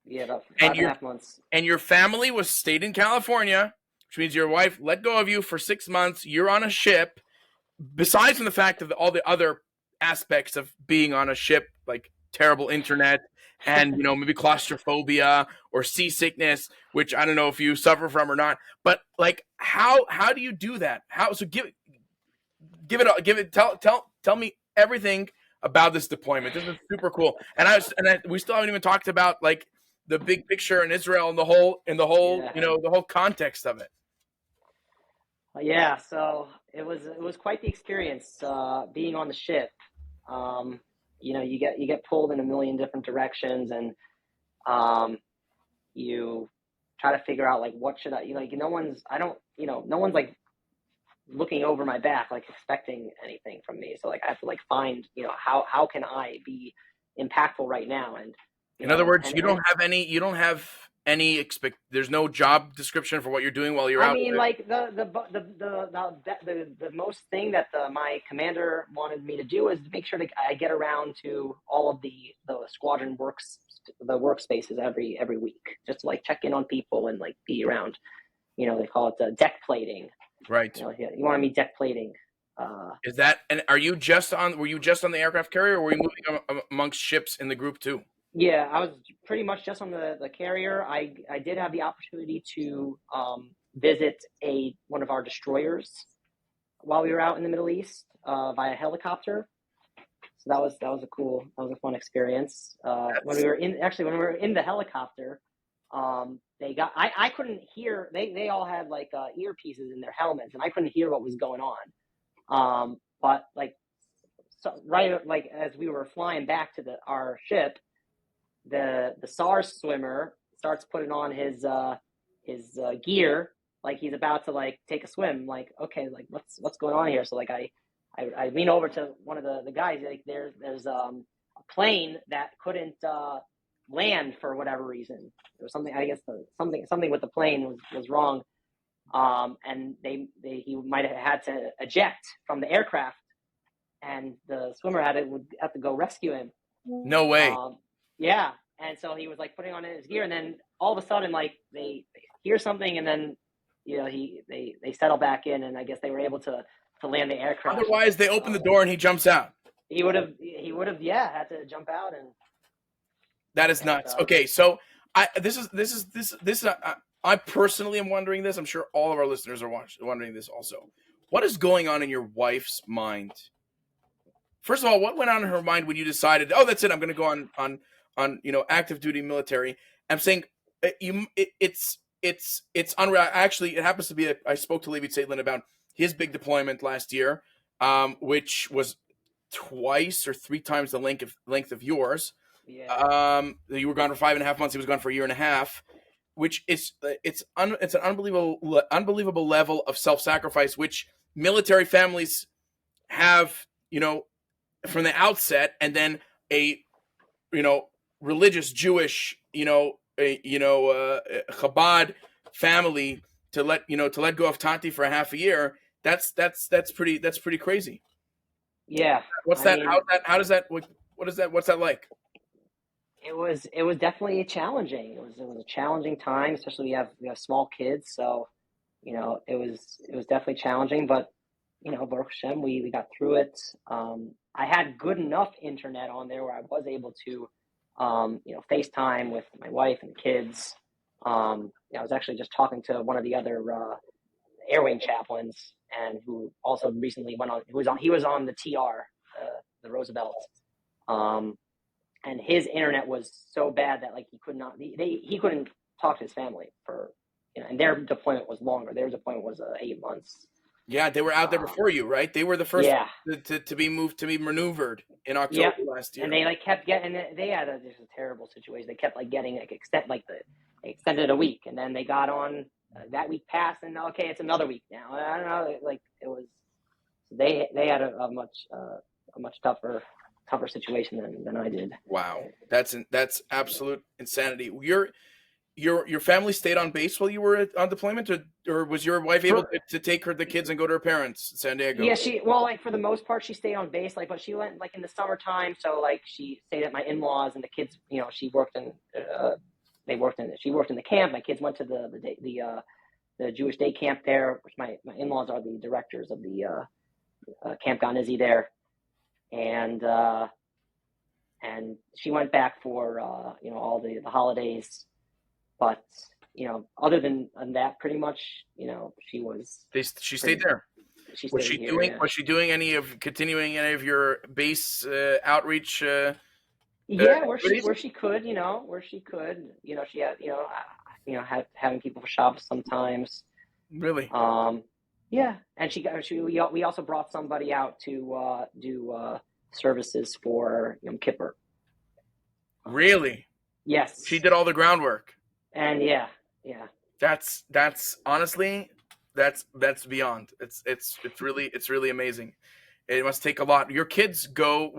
[SPEAKER 3] Yeah, about 5.5 months.
[SPEAKER 1] And your family stayed in California, which means your wife let go of you for 6 months. You're on a ship. Besides from the fact of all the other aspects of being on a ship, like terrible internet and, maybe claustrophobia or seasickness, which I don't know if you suffer from or not, but like, how do you do that? Tell me everything about this deployment. This is super cool. And we still haven't even talked about like the big picture in Israel and the whole, the whole context of it.
[SPEAKER 3] Yeah, so it was quite the experience being on the ship. You get pulled in a million different directions, and you try to figure out like what should I like. No one's like looking over my back like expecting anything from me. So like I have to like find how can I be impactful right now? And
[SPEAKER 1] in other words, you don't have any there's no job description for what you're doing while you're out.
[SPEAKER 3] I mean, like the most thing that my commander wanted me to do is to make sure that I get around to all of the squadron workspaces every week, just to like check in on people and like be around. They call it deck plating.
[SPEAKER 1] Right.
[SPEAKER 3] You wanted me deck plating.
[SPEAKER 1] Is that, and were you just on the aircraft carrier, or were you moving amongst ships in the group too?
[SPEAKER 3] Yeah, I was pretty much just on the carrier. I did have the opportunity to visit one of our destroyers while we were out in the Middle East via helicopter. So that was a fun experience. When we were in the helicopter, I couldn't hear. They all had like earpieces in their helmets, and I couldn't hear what was going on. But like, so right, like as we were flying back to our ship, the SARS swimmer starts putting on his gear, like he's about to like take a swim. Like, okay, like what's going on here? So like I lean over to one of the guys. Like there's a plane that couldn't land for whatever reason. There was something, I guess something with the plane was wrong. And he might have had to eject from the aircraft, and the swimmer would have to go rescue him.
[SPEAKER 1] No way.
[SPEAKER 3] Yeah. And so he was like putting on his gear, and then all of a sudden, like they hear something, and then they settle back in, and I guess they were able to land the aircraft.
[SPEAKER 1] Otherwise, they open the door and he jumps out.
[SPEAKER 3] He would have had to jump out, and
[SPEAKER 1] that is nuts. Okay, so I personally am wondering this. I'm sure all of our listeners are wondering this also. What is going on in your wife's mind? First of all, what went on in her mind when you decided, oh, that's it, I'm going to go on active duty military? I'm saying it's unreal. Actually, it happens to be I spoke to Levi Zeitlin about his big deployment last year, which was twice or three times the length of yours.
[SPEAKER 3] Yeah.
[SPEAKER 1] You were gone for 5.5 months. He was gone for a year and a half, which it's an unbelievable level of self-sacrifice, which military families have, from the outset, and then a religious Jewish Chabad family to let go of Tati for a half a year. That's pretty crazy.
[SPEAKER 3] Yeah.
[SPEAKER 1] What's that? What is that? What's that like?
[SPEAKER 3] It was definitely challenging. It was a challenging time, especially we have small kids. So, it was definitely challenging, but Baruch Hashem, we got through it. I had good enough internet on there where I was able to, FaceTime with my wife and kids. I was actually just talking to one of the other Air Wing chaplains, and who also recently he was on the TR, the Roosevelt, and his internet was so bad that like he couldn't talk to his family for, and their deployment was longer. Their deployment was 8 months.
[SPEAKER 1] Yeah, they were out there before you, right? They were the first to be maneuvered in October last year.
[SPEAKER 3] And they like kept getting. They had just a terrible situation. They kept like getting they extended a week, and then they got on that week passed, and okay, it's another week now. I don't know, like it was. They had a much tougher situation than I did.
[SPEAKER 1] Wow, that's absolute insanity. Your family stayed on base while you were on deployment, or was your wife able to take the kids and go to her parents in San Diego?
[SPEAKER 3] Yeah, for the most part she stayed on base, but she went like in the summertime, so like she stayed at my in-laws, and the kids, she worked in the camp. My kids went to the Jewish day camp there, which my in-laws are the directors of the Camp Ganazi there, and she went back for all the holidays. But, other than that, pretty much, she was.
[SPEAKER 1] She stayed there. Was she doing continuing any of your base outreach?
[SPEAKER 3] Where she could, she had, having people for Shabbos sometimes.
[SPEAKER 1] Really?
[SPEAKER 3] Yeah, and we also brought somebody out to do services for Yom Kippur.
[SPEAKER 1] Really?
[SPEAKER 3] Yes.
[SPEAKER 1] She did all the groundwork.
[SPEAKER 3] And yeah.
[SPEAKER 1] That's honestly, that's beyond. It's really amazing. It must take a lot. Where do your kids go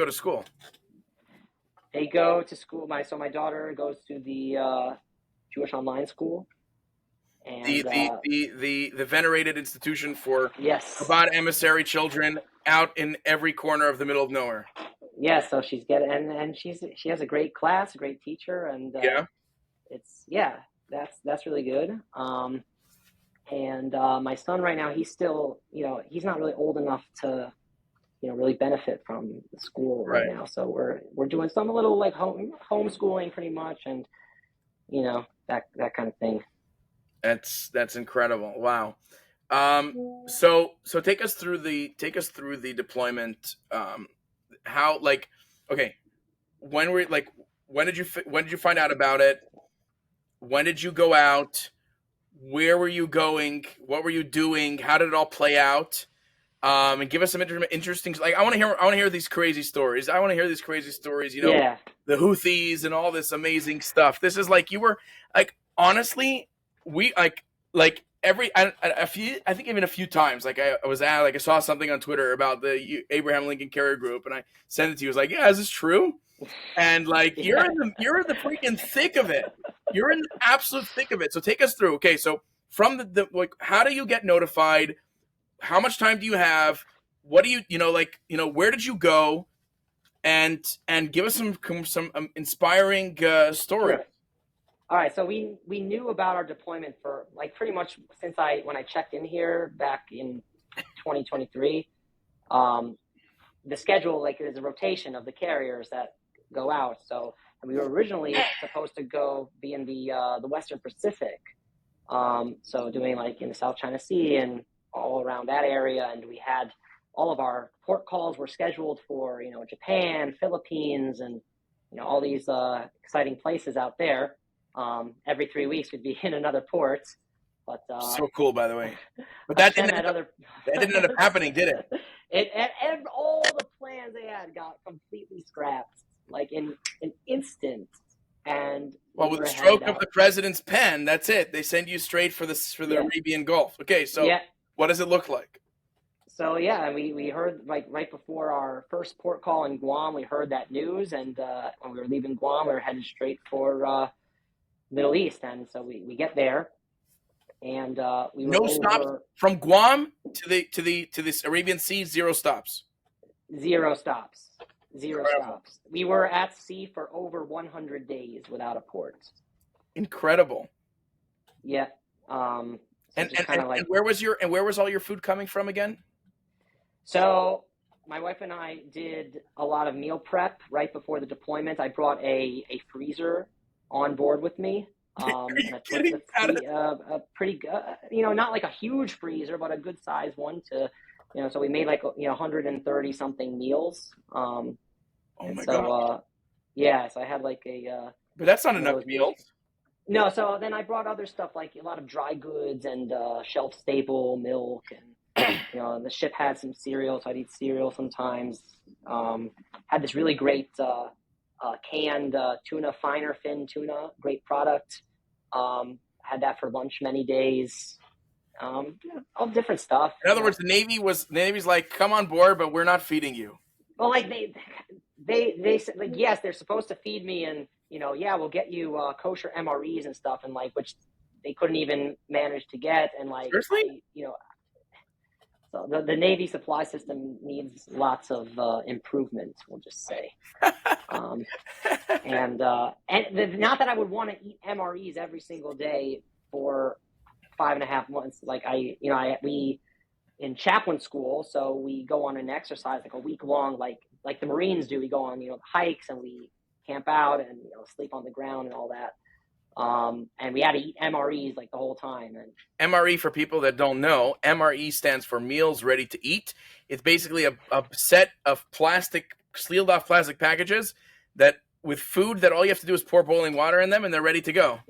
[SPEAKER 1] to school?
[SPEAKER 3] They go to school. My daughter goes to the Jewish online school. And the venerated institution for Chabad emissary children out in every corner of the middle of nowhere. Yeah, so she's getting and she has a great class, a great teacher, and that's really good. And my son right now, he's still, he's not really old enough to, really benefit from the school right now. So we're doing some little like homeschooling pretty much, and that kind of thing.
[SPEAKER 1] That's incredible. Wow. So take us through the deployment. How, like, okay, when did you find out about it? When did you go out? Where were you going? What were you doing? How did it all play out? And give us some interesting. Like, I want to hear these crazy stories. the Houthis and all this amazing stuff. This is like, you were like, honestly, we like every a few times, like I was at, like I saw something on Twitter about the Abraham Lincoln Carrier Group, and I sent it to you. I was like, yeah, is this true? And like, you're in the freaking thick of it. You're in the absolute thick of it. So take us through. Okay, so from the like, how do you get notified? How much time do you have? What do you where did you go? And give us some inspiring story.
[SPEAKER 3] Sure. All right, so we knew about our deployment for like pretty much since when I checked in here back in 2023. The schedule, like, there's a rotation of the carriers that go out. So we were originally supposed to be in the Western Pacific, so doing like in the South China Sea and all around that area, and we had all of our port calls were scheduled for Japan, Philippines, and all these exciting places out there. Every 3 weeks we'd be in another port. But
[SPEAKER 1] so cool, by the way. But that didn't end up happening, did it?
[SPEAKER 3] And all the plans they had got completely scrapped, like in an instant. And
[SPEAKER 1] well, with the stroke of the president's pen, that's it. They send you straight for the Arabian Gulf. Okay, so what does it look like?
[SPEAKER 3] So and we heard, like, right before our first port call in Guam, we heard that news, and when we were leaving Guam, we were headed straight for Middle East, and so we get there, and we were
[SPEAKER 1] stops from Guam to this Arabian Sea. Zero stops. Zero stops.
[SPEAKER 3] We were at sea for over 100 days without a port.
[SPEAKER 1] Incredible.
[SPEAKER 3] Yeah.
[SPEAKER 1] And where was all your food coming from again?
[SPEAKER 3] So my wife and I did a lot of meal prep right before the deployment. I brought a freezer on board with me.
[SPEAKER 1] Are you kidding?
[SPEAKER 3] A pretty good, not like a huge freezer, but a good size one to, so we made like 130 something meals.
[SPEAKER 1] Oh my
[SPEAKER 3] God. So I had like
[SPEAKER 1] but that's not enough meals.
[SPEAKER 3] No, so then I brought other stuff, like a lot of dry goods and shelf stable milk, and the ship had some cereal, so I'd eat cereal sometimes. Had this really great canned tuna, finer fin tuna, great product. Had that for lunch many days. All different stuff.
[SPEAKER 1] In other words, the Navy's like, come on board, but we're not feeding you.
[SPEAKER 3] Well, like they said, like, yes, they're supposed to feed me, and we'll get you kosher MREs and stuff, and like, which they couldn't even manage to get, and like,
[SPEAKER 1] seriously,
[SPEAKER 3] so the Navy supply system needs lots of improvement, we'll just say. And not that I would want to eat MREs every single day for 5.5 months. Like we in chaplain school, so we go on an exercise like a week long, like the Marines do. We go on hikes, and we camp out and sleep on the ground and all that. And we had to eat MREs like the whole time. And
[SPEAKER 1] MRE, for people that don't know, MRE stands for Meals Ready to Eat. It's basically a set of sealed off plastic packages that with food that all you have to do is pour boiling water in them, and they're ready to go.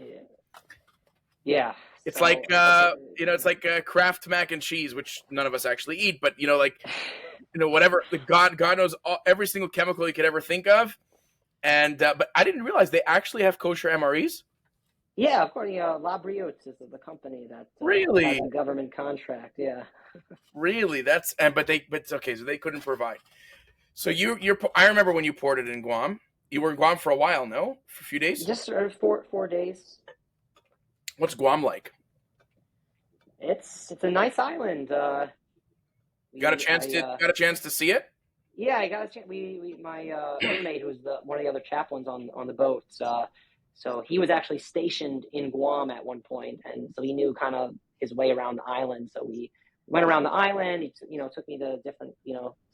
[SPEAKER 3] Yeah.
[SPEAKER 1] It's like it's like Kraft mac and cheese, which none of us actually eat, but whatever. God knows every single chemical you could ever think of. And but I didn't realize they actually have kosher MREs.
[SPEAKER 3] Yeah, of course. La Brioche is the company that
[SPEAKER 1] really
[SPEAKER 3] has a government contract. Yeah.
[SPEAKER 1] Really, but okay. So they couldn't provide. So I remember when you ported in Guam. You were in Guam for a while, no? For a few days.
[SPEAKER 3] Just 4 days.
[SPEAKER 1] What's Guam like?
[SPEAKER 3] It's a nice island.
[SPEAKER 1] Got a chance to see it?
[SPEAKER 3] Yeah, I got a chance. My roommate, who's one of the other chaplains on the boat, so he was actually stationed in Guam at one point, and so he knew kind of his way around the island. So we went around the island. He took me to different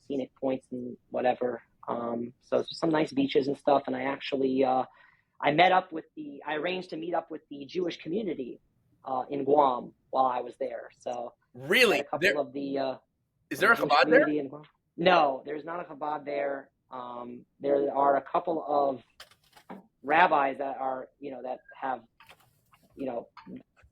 [SPEAKER 3] scenic points and whatever. So it's some nice beaches and stuff. And I actually I arranged to meet up with the Jewish community in Guam while I was there. So
[SPEAKER 1] really,
[SPEAKER 3] a couple of the
[SPEAKER 1] is there a Chabad there?
[SPEAKER 3] No, there's not a Chabad there. There are a couple of rabbis that are that have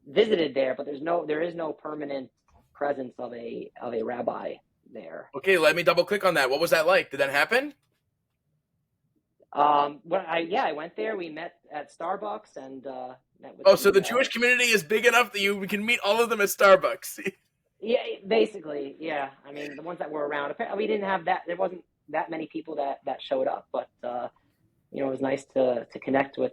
[SPEAKER 3] visited there, but there is no permanent presence of a rabbi there.
[SPEAKER 1] Okay, let me double click on that. What was that like? Did that happen?
[SPEAKER 3] I went there. We met at Starbucks and met with.
[SPEAKER 1] So the Jewish community is big enough that we can meet all of them at Starbucks.
[SPEAKER 3] Yeah, basically, yeah. I mean, the ones that were around. We didn't have that. There wasn't that many people that showed up, but it was nice to connect with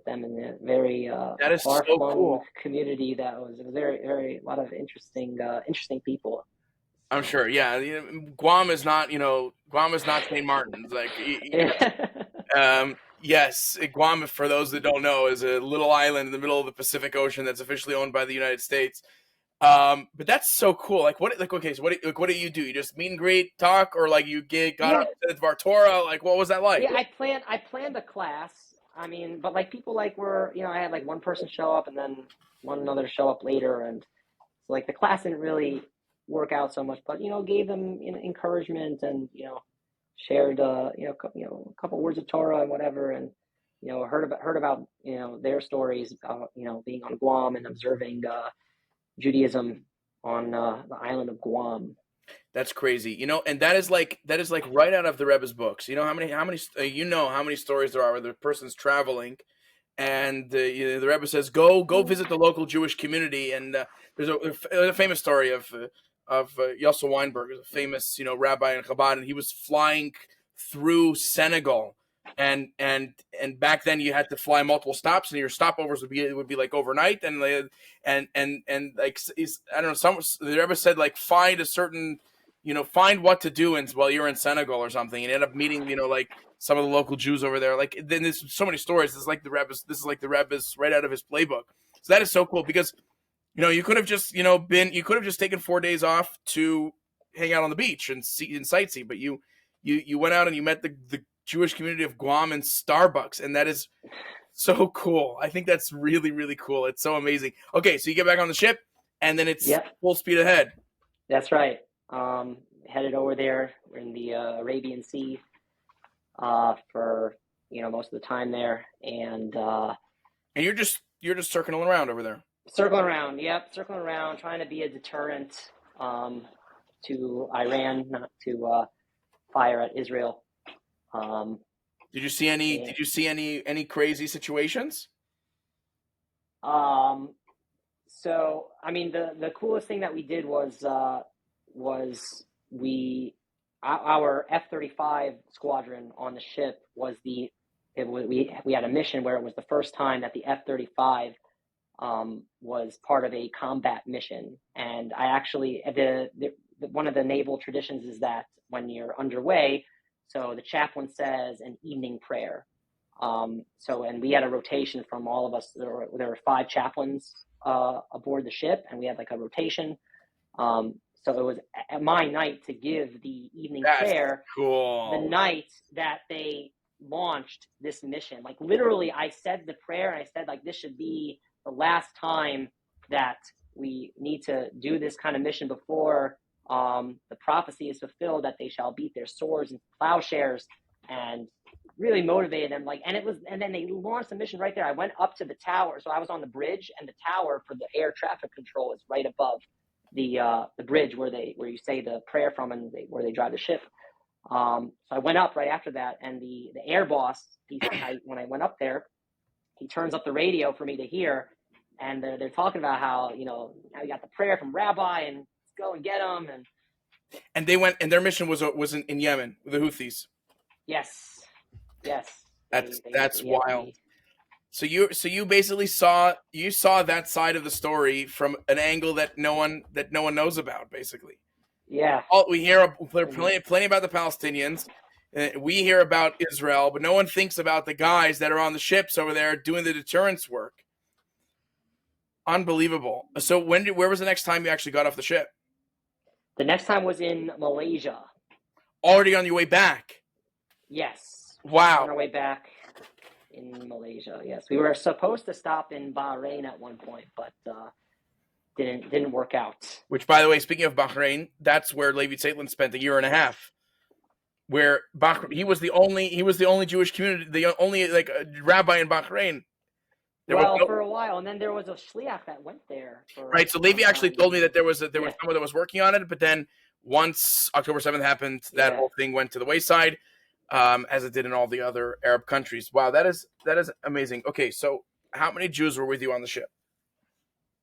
[SPEAKER 3] them in a very
[SPEAKER 1] that is so cool
[SPEAKER 3] community. That was very, very a lot of interesting people.
[SPEAKER 1] I'm sure. Yeah, Guam is not St. Martin's. Like, yes, Guam, for those that don't know, is a little island in the middle of the Pacific Ocean that's officially owned by the United States. But that's so cool. Like, what do you do? You just meet and greet, talk, or like you got up to Dvar Torah? Like, what was that like?
[SPEAKER 3] Yeah, I planned a class. I mean, but like people were, I had like one person show up and then another show up later, and so like the class didn't really work out so much, but gave them encouragement and shared a couple words of Torah and whatever, and heard about their stories, being on Guam and observing Judaism on the island of Guam.
[SPEAKER 1] That's crazy, and that is like right out of the Rebbe's books. How many stories there are where the person's traveling, and the Rebbe says, go visit the local Jewish community, and there's a famous story of Yosef Weinberg, a famous rabbi in Chabad, and he was flying through Senegal. And back then you had to fly multiple stops, and your stopovers would be like overnight, and like I don't know. The Rebbe said like find a certain, find what to do while you're in Senegal or something, and end up meeting like some of the local Jews over there. Like then there's so many stories. This is like the Rebbe's right out of his playbook. So that is so cool because you could have just taken 4 days off to hang out on the beach and sightsee, but you went out and you met the Jewish community of Guam in Starbucks, and that is so cool. I think that's really, really cool. It's so amazing. Okay, so you get back on the ship, and then it's full speed ahead.
[SPEAKER 3] That's right. Headed over there. We're in the Arabian Sea for most of the time there, and
[SPEAKER 1] you're just circling around over there.
[SPEAKER 3] Circling around, trying to be a deterrent to Iran, not to fire at Israel.
[SPEAKER 1] Did you see any crazy situations?
[SPEAKER 3] So I mean, the coolest thing that we did was our F-35 squadron on the ship we had a mission where it was the first time that the F-35 was part of a combat mission, and I actually one of the naval traditions is that when you're underway. So the chaplain says an evening prayer. And we had a rotation from all of us. There were 5 chaplains aboard the ship, and we had like a rotation. So it was my night to give the evening prayer.
[SPEAKER 1] Cool.
[SPEAKER 3] The night that they launched this mission. Like literally, I said the prayer, and I said like this should be the last time that we need to do this kind of mission before. The prophecy is fulfilled that they shall beat their swords and plowshares, and really motivated them. And then they launched the mission right there. I went up to the tower, so I was on the bridge, and the tower for the air traffic control is right above the bridge where you say the prayer from, and where they drive the ship. So I went up right after that, and the air boss, when I went up there, he turns up the radio for me to hear, and they're talking about how now you got the prayer from Rabbi and go and get them,
[SPEAKER 1] and they went, and their mission was in Yemen with the Houthis.
[SPEAKER 3] Yes.
[SPEAKER 1] That's wild. So you basically saw that side of the story from an angle that no one knows about, basically.
[SPEAKER 3] Yeah.
[SPEAKER 1] We hear plenty about the Palestinians. We hear about Israel, but no one thinks about the guys that are on the ships over there doing the deterrence work. Unbelievable. So where was the next time you actually got off the ship?
[SPEAKER 3] The next time was in Malaysia.
[SPEAKER 1] Already on your way back?
[SPEAKER 3] Yes.
[SPEAKER 1] Wow.
[SPEAKER 3] On our way back in Malaysia, yes. We were supposed to stop in Bahrain at one point, but didn't work out. Which,
[SPEAKER 1] by the way, speaking of Bahrain, that's where Levi Zeitlin spent a year and a half. Where he was the only Jewish community, the only rabbi in Bahrain.
[SPEAKER 3] For a while, and then there was a shliach that went there.
[SPEAKER 1] Right, so Levi actually told me that there was someone that was working on it, but then once October 7th happened, that whole thing went to the wayside. as it did in all the other Arab countries. Wow, that is amazing. Okay, so how many Jews were with you on the ship?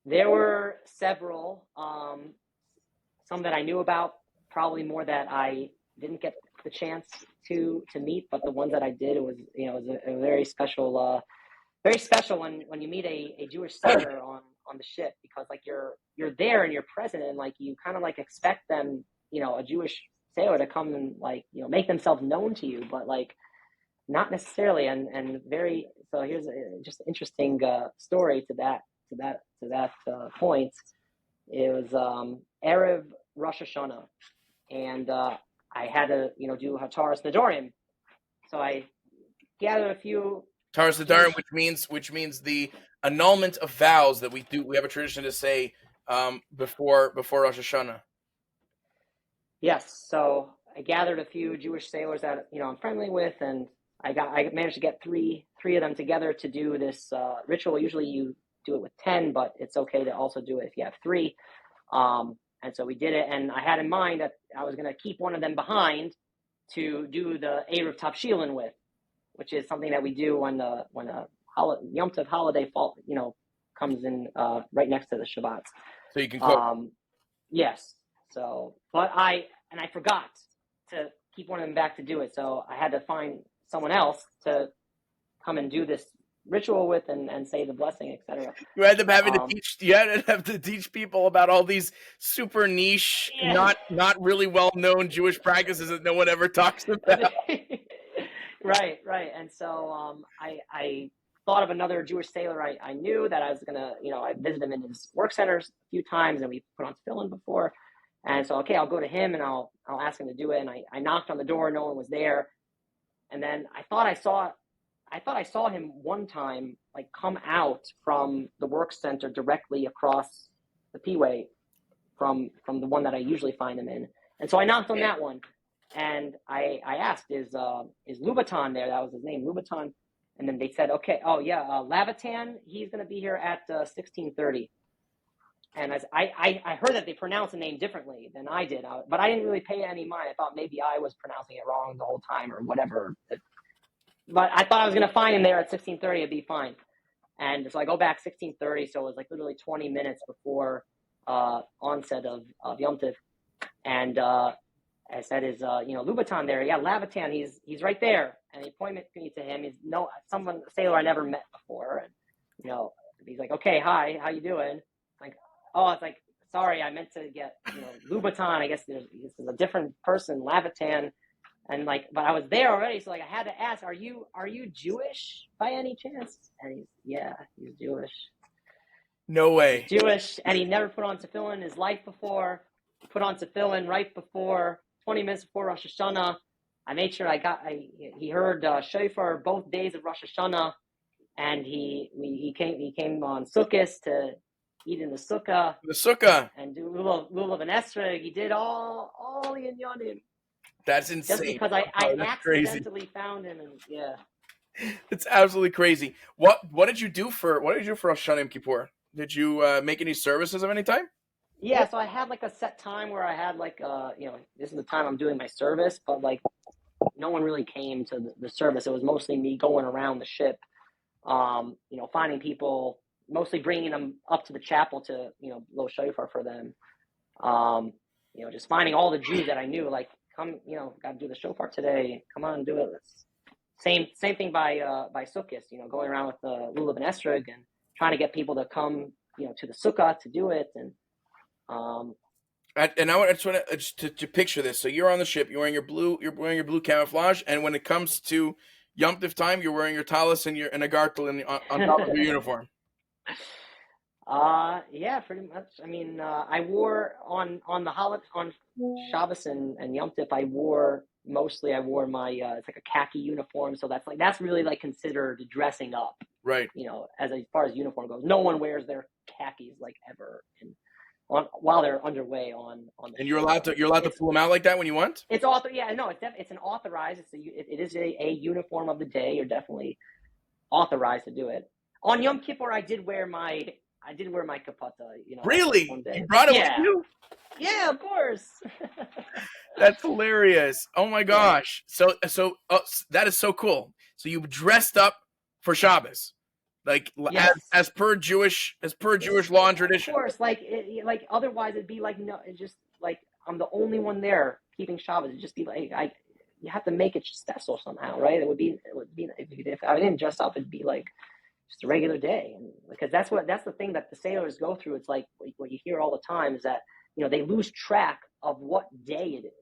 [SPEAKER 3] There were several, some that I knew about, probably more that I didn't get the chance to meet, but the ones that I did, it was a very special when you meet a Jewish sailor on the ship, because like you're there and you're present, and like you kind of like expect them, a Jewish sailor to come and like make themselves known to you, but like not necessarily. And very, so here's just an interesting story to that point. It was Erev Rosh Hashanah, and I had to do Hataras Nedorim, so I gathered a few
[SPEAKER 1] Hataras Nedorim, which means the annulment of vows that we do. We have a tradition to say before Rosh Hashanah.
[SPEAKER 3] Yes, so I gathered a few Jewish sailors that I'm friendly with, and I managed to get three of them together to do this ritual. Usually you do it with 10, but it's okay to also do it if you have 3. And so we did it, and I had in mind that I was going to keep one of them behind to do the Erev Tavshilin with, which is something that we do when a Yom Tov holiday fall, comes in right next to the Shabbat.
[SPEAKER 1] So you can cook.
[SPEAKER 3] Yes. So, but I forgot to keep one of them back to do it. So I had to find someone else to come and do this ritual with and say the blessing, etc.
[SPEAKER 1] You had to have to teach people about all these super niche, not really well known Jewish practices that no one ever talks about.
[SPEAKER 3] Right. And so I thought of another Jewish sailor I knew that I was gonna, I visited him in his work centers a few times, and we put on tefillin before. And so, okay, I'll go to him and I'll ask him to do it. And I knocked on the door, no one was there. And then I thought I saw him one time, like come out from the work center directly across the P-way from the one that I usually find him in. And so I knocked on that one, and I asked, is Louboutin there? That was his name, Louboutin. And then they said, okay, oh yeah, Lavitan, he's going to be here at 16:30. And as I heard that they pronounced the name differently than I did, but I didn't really pay any mind. I thought maybe I was pronouncing it wrong the whole time or whatever. But I thought I was going to find him there at 16:30. It'd be fine. And so I go back 16:30. So it was like literally 20 minutes before onset of Yom Tov. And I said, is Louboutin there? Yeah, Lavitan. He's right there. And he pointed me to him. He's a sailor I never met before. And he's like, okay, hi, how you doing? Like, oh, it's like, sorry, I meant to get Louboutin. I guess this is a different person, Lavitan. And like, but I was there already, so like I had to ask, are you Jewish by any chance? And he's Jewish.
[SPEAKER 1] No way.
[SPEAKER 3] He's Jewish, and he never put on tefillin in his life before. Put on tefillin right before 20 minutes before Rosh Hashanah. I made sure he heard shofar both days of Rosh Hashanah, and he came on Sukkah to eat in the Sukkah.
[SPEAKER 1] The Sukkah.
[SPEAKER 3] And do lulav and esrog. He did all the inyanim.
[SPEAKER 1] That's insane.
[SPEAKER 3] Just because I accidentally found him, and yeah.
[SPEAKER 1] It's absolutely crazy. What did you do for Rosh Hashanah Yom Kippur? Did you make any services of any time?
[SPEAKER 3] Yeah, so I had like a set time where I had like this is the time I'm doing my service, but like no one really came to the service. It was mostly me going around the ship, finding people, mostly bringing them up to the chapel to blow shofar for them. Just finding all the Jews that I knew, like, come, got to do the shofar today. Come on, do it. Same thing by Sukkot, going around with the lulav and esrog and trying to get people to come, to the Sukkah to do it. And
[SPEAKER 1] I just want to picture this. So you're on the ship, you're wearing your blue camouflage, and when it comes to Yom Tov time, you're wearing your talis and a gartel on top of your uniform.
[SPEAKER 3] Yeah, pretty much. I mean, I wore on Shabbos and Yom Tov, I wore my it's like a khaki uniform, so that's really like considered dressing up,
[SPEAKER 1] right?
[SPEAKER 3] As far as uniform goes, no one wears their khakis like ever while they're underway on the. And
[SPEAKER 1] you're allowed to pull them out like that when you want.
[SPEAKER 3] It's it's an authorized. It is a uniform of the day. You're definitely authorized to do it. On Yom Kippur, I did wear my I did wear my kapata,
[SPEAKER 1] Really?
[SPEAKER 3] one day.
[SPEAKER 1] You brought it with
[SPEAKER 3] Yeah.
[SPEAKER 1] you?
[SPEAKER 3] Yeah, of course.
[SPEAKER 1] That's hilarious. Oh my gosh. So that is so cool. So you dressed up for Shabbos, like
[SPEAKER 3] Yes.
[SPEAKER 1] as per Jewish law and tradition.
[SPEAKER 3] Of course, like otherwise it'd be like no, it's just like I'm the only one there keeping Shabbos. It'd just be like you have to make it special somehow, right? It would be if I didn't dress up, it'd be like just a regular day, and because that's the thing that the sailors go through. It's like what you hear all the time is that they lose track of what day it is.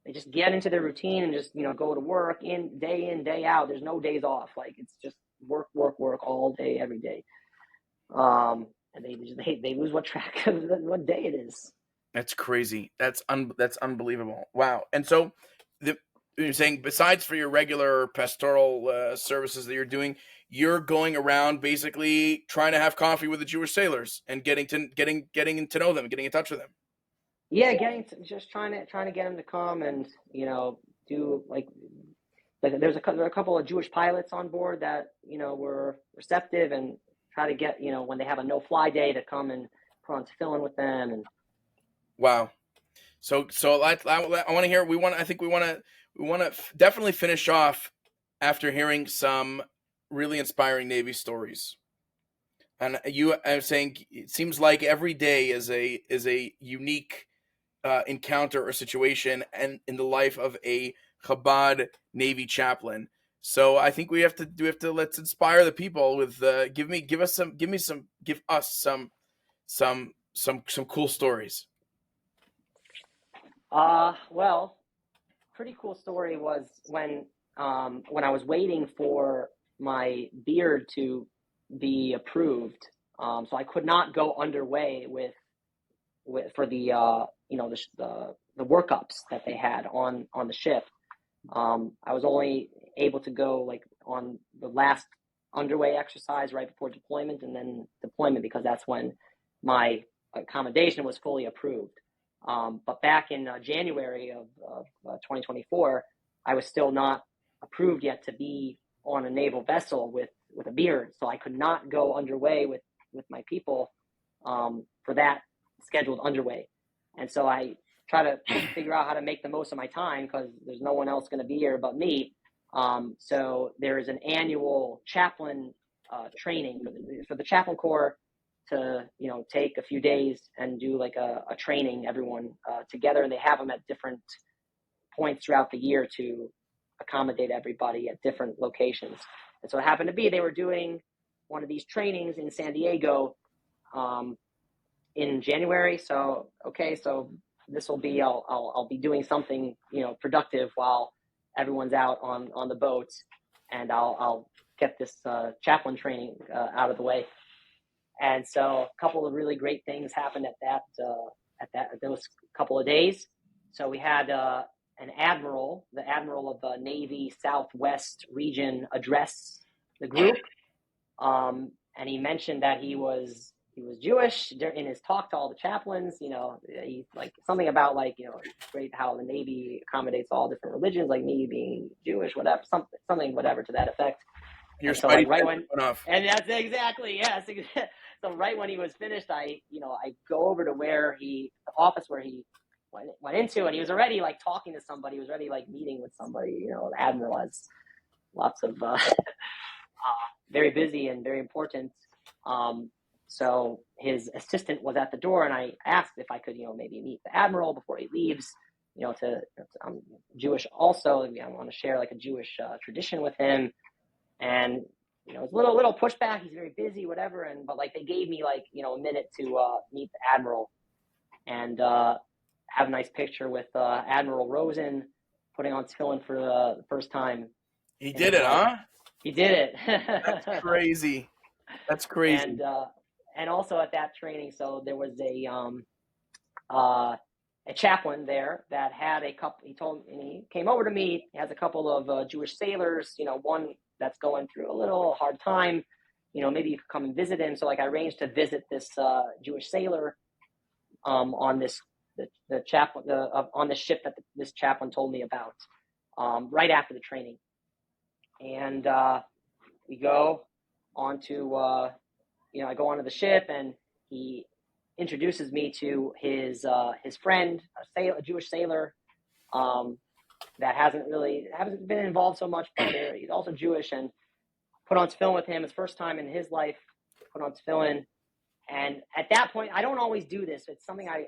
[SPEAKER 3] They just get into their routine and just go to work in, day out. There's no days off. Like it's just work all day, every day. And they lose track of what day it is.
[SPEAKER 1] That's crazy. That's unbelievable. Wow. And so you're saying besides for your regular pastoral services that you're doing, you're going around basically trying to have coffee with the Jewish sailors and getting to know them, getting in touch with them.
[SPEAKER 3] Yeah, just trying to get them to come and do like there are a couple of Jewish pilots on board that were receptive and try to get when they have a no-fly day to come and put on tefillin with them. And
[SPEAKER 1] wow, so I want to hear. I think we want to definitely finish off after hearing some really inspiring Navy stories. And I'm saying it seems like every day is a unique encounter or situation and in the life of a Chabad Navy chaplain. So I think we have to let's inspire the people with give us some cool stories.
[SPEAKER 3] Well, pretty cool story was when I was waiting for my beard to be approved. So I could not go underway with for the the workups that they had on the ship. I was only able to go like on the last underway exercise right before deployment and then deployment because that's when my accommodation was fully approved. But back in January of 2024, I was still not approved yet to be on a naval vessel with a beard. So I could not go underway with my people for that scheduled underway. And so I try to figure out how to make the most of my time because there's no one else going to be here but me. So there is an annual chaplain training for the chaplain corps to take a few days and do like a training, everyone together, and they have them at different points throughout the year to accommodate everybody at different locations. And so it happened to be they were doing one of these trainings in San Diego in January. So so this will be I'll be doing something productive while everyone's out on the boats, and I'll get this chaplain training out of the way. And so a couple of really great things happened at those couple of days. So we had the admiral of the Navy Southwest region address the group, and he mentioned that he was Jewish in his talk to all the chaplains. He like something about it's great how the Navy accommodates all different religions, like me being Jewish, whatever, something whatever to that effect.
[SPEAKER 1] Your
[SPEAKER 3] so right when and that's exactly yes. So right when he was finished, I go over to the office where he went into, and he was already like talking to somebody. He was already like meeting with somebody. The admiral has lots of very busy and very important. So his assistant was at the door, and I asked if I could maybe meet the admiral before he leaves. I'm Jewish also. I want to share like a Jewish tradition with him. And it was a little pushback. He's very busy, whatever. But like they gave me like a minute to meet the admiral and have a nice picture with Admiral Rosen putting on tefillin for the first time.
[SPEAKER 1] He did it, huh?
[SPEAKER 3] He did it.
[SPEAKER 1] That's crazy. That's crazy.
[SPEAKER 3] And also at that training, so there was a chaplain there that had a couple. He came over to me. He has a couple of Jewish sailors. One that's going through a little hard time, maybe you could come and visit him. So like I arranged to visit this Jewish sailor on this the chaplain on the ship that this chaplain told me about right after the training. And we go on to I go onto the ship, and he introduces me to his friend, a Jewish sailor, that hasn't been involved so much, but he's also Jewish, and put on tefillin with him. His first time in his life, put on tefillin. And at that point, I don't always do this. It's something I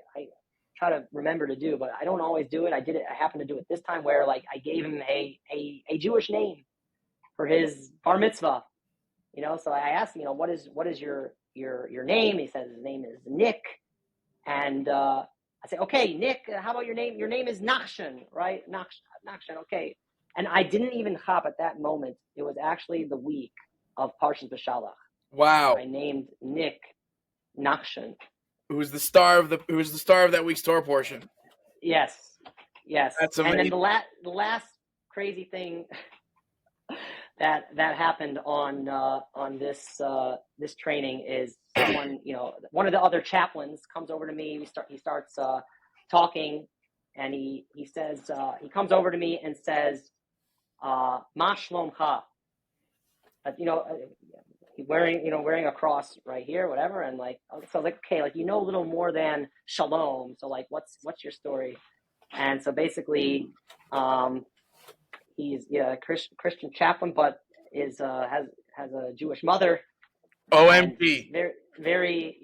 [SPEAKER 3] try to remember to do, but I don't always do it. I happened to do it this time, where like I gave him a Jewish name for his bar mitzvah. So I asked him, what is your name? He says his name is Nick. And I say, okay, Nick, how about your name? Your name is Nachshon, right? Nachshon, okay. And I didn't even hop at that moment. It was actually the week of Parshas B'Shalach.
[SPEAKER 1] Wow.
[SPEAKER 3] I named Nick Nachshon.
[SPEAKER 1] Who's the star of that week's Torah portion?
[SPEAKER 3] Yes.
[SPEAKER 1] That's amazing.
[SPEAKER 3] And then the last crazy thing that happened on this training is someone, one of the other chaplains comes over to me. He starts talking, and he says, he comes over to me and says, Ma shlomcha. Wearing a cross right here, whatever, and so I was like, okay, a little more than shalom. So what's your story? And so basically, he's a Christian chaplain, but has a Jewish mother.
[SPEAKER 1] OMG.
[SPEAKER 3] Very, very,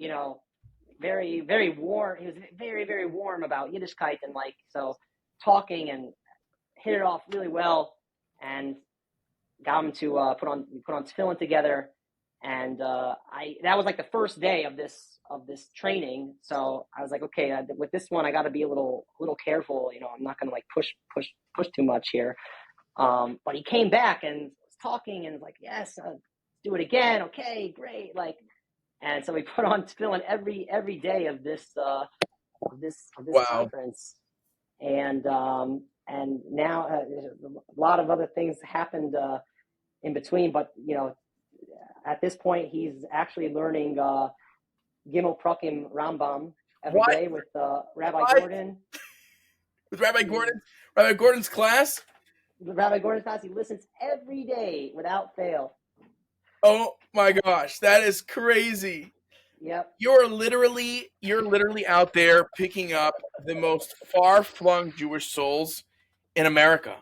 [SPEAKER 3] very, very warm. He was very, very warm about Yiddishkeit, and so talking, and hit it off really well, and got him to put on tefillin together. And that was the first day of this training. So I was like, okay, with this one, I got to be a little careful. I'm not going to push too much here. But he came back and was talking, and was like, yes, do it again. Okay, great. And so we put on tefillin every day of this
[SPEAKER 1] Wow.
[SPEAKER 3] conference. And now a lot of other things happened in between, but at this point, he's actually learning Gimel Prakim Rambam every day with Rabbi Gordon.
[SPEAKER 1] With Rabbi Gordon's class?
[SPEAKER 3] With Rabbi Gordon's class, he listens every day without fail.
[SPEAKER 1] Oh my gosh, that is crazy.
[SPEAKER 3] Yep.
[SPEAKER 1] You're literally out there picking up the most far-flung Jewish souls in America.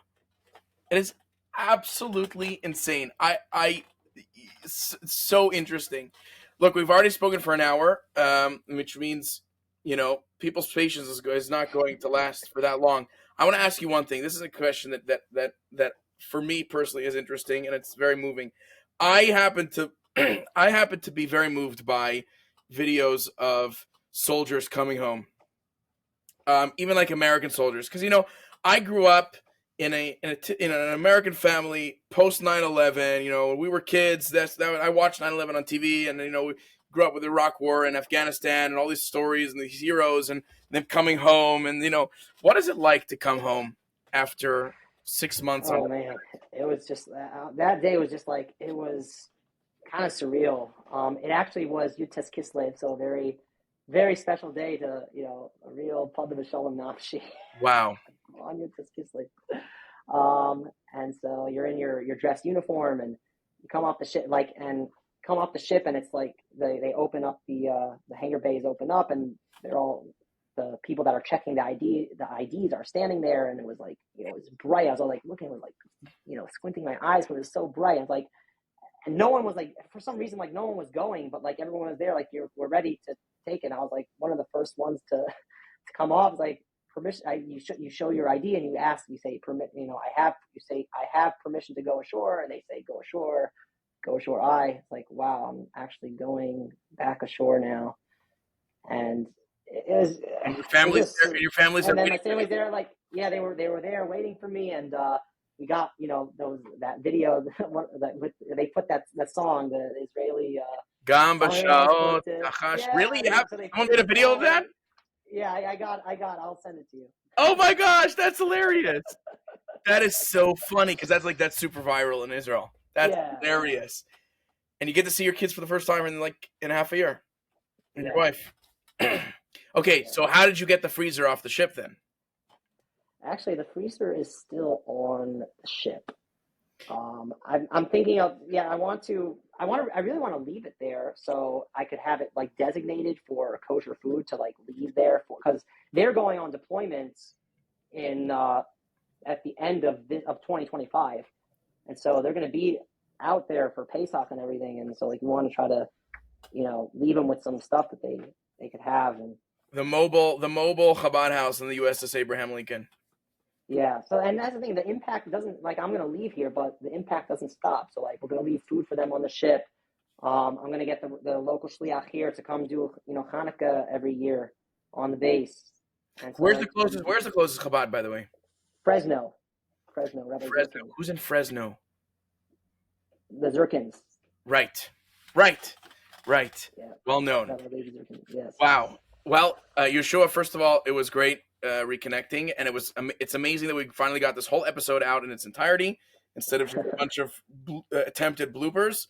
[SPEAKER 1] It is absolutely insane. It's so interesting. Look, we've already spoken for an hour, which means, people's patience is not going to last for that long. I want to ask you one thing. This is a question that for me personally is interesting, and it's very moving. I happen to be very moved by videos of soldiers coming home, even American soldiers, because I grew up in an American family post 9/11. When we were kids, I watched 9/11 on TV, and we grew up with the Iraq War and Afghanistan and all these stories and these heroes and them coming home. And what is it like to come home after 6 months?
[SPEAKER 3] Oh man, it was just that day was just it was kind of surreal. It actually was Yutes Kislev, so a very, very special day to a real Pada B'Shalom Nafshi.
[SPEAKER 1] Wow.
[SPEAKER 3] On Yutes Kislev. And so you're in your dress uniform, and you come off the ship, and it's they open up the hangar bays open up, and they're all the people that are checking the IDs are standing there, and it was it was bright. I was all looking, squinting my eyes because it was so bright. And and no one was for some reason no one was going, but everyone was there, we're ready to take it. And I was one of the first ones to come off. Permission. You show your ID, and you say permit. I have permission to go ashore, and they say go ashore. It's wow, I'm actually going back ashore now, and it was.
[SPEAKER 1] And your family's
[SPEAKER 3] and then my family's there. They were there waiting for me, and we got that video they put that song, the Israeli.
[SPEAKER 1] Gamba Shaot. Really? Someone did a video of that?
[SPEAKER 3] Yeah, I got. I'll send it to you.
[SPEAKER 1] Oh my gosh, that's hilarious. That is so funny because that's super viral in Israel. That's hilarious. And you get to see your kids for the first time in half a year. And your wife. Okay, so how did you get the freezer off the ship then?
[SPEAKER 3] Actually, the freezer is still on the ship. I'm thinking of, I really want to leave it there so I could have it like designated for kosher food to like leave there for, because they're going on deployments in at the end of 2025, and so they're going to be out there for Pesach and everything, and so like we want to try to leave them with some stuff that they could have. And
[SPEAKER 1] the mobile Chabad house in the USS Abraham Lincoln.
[SPEAKER 3] Yeah. So, and that's the thing, the impact doesn't, like, I'm going to leave here, but the impact doesn't stop. So, like, we're going to leave food for them on the ship. I'm going to get the local shliach here to come do, Hanukkah every year on the base. And so,
[SPEAKER 1] where's the closest Chabad, by the way?
[SPEAKER 3] Fresno, Rabbi
[SPEAKER 1] Fresno.
[SPEAKER 3] Zirkin.
[SPEAKER 1] Who's in Fresno?
[SPEAKER 3] The Zirkins.
[SPEAKER 1] Right. Yeah. Well known.
[SPEAKER 3] Yes.
[SPEAKER 1] Wow. Well, Yeshua, first of all, it was great reconnecting, and it's amazing that we finally got this whole episode out in its entirety instead of just a bunch of attempted bloopers.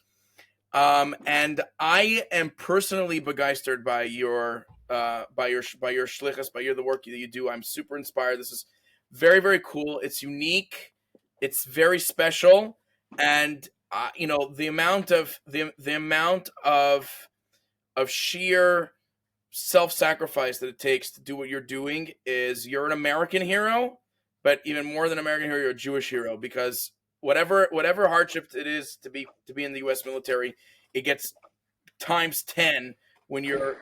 [SPEAKER 1] And I am personally begeistered by your shlichus, by the work that you do. I'm super inspired. This is very, very cool. It's unique. It's very special, and the amount of sheer self-sacrifice that it takes to do what you're doing is, you're an American hero, but even more than American hero, you're a Jewish hero, because whatever hardship it is to be in the U.S. military, it gets times 10 when you're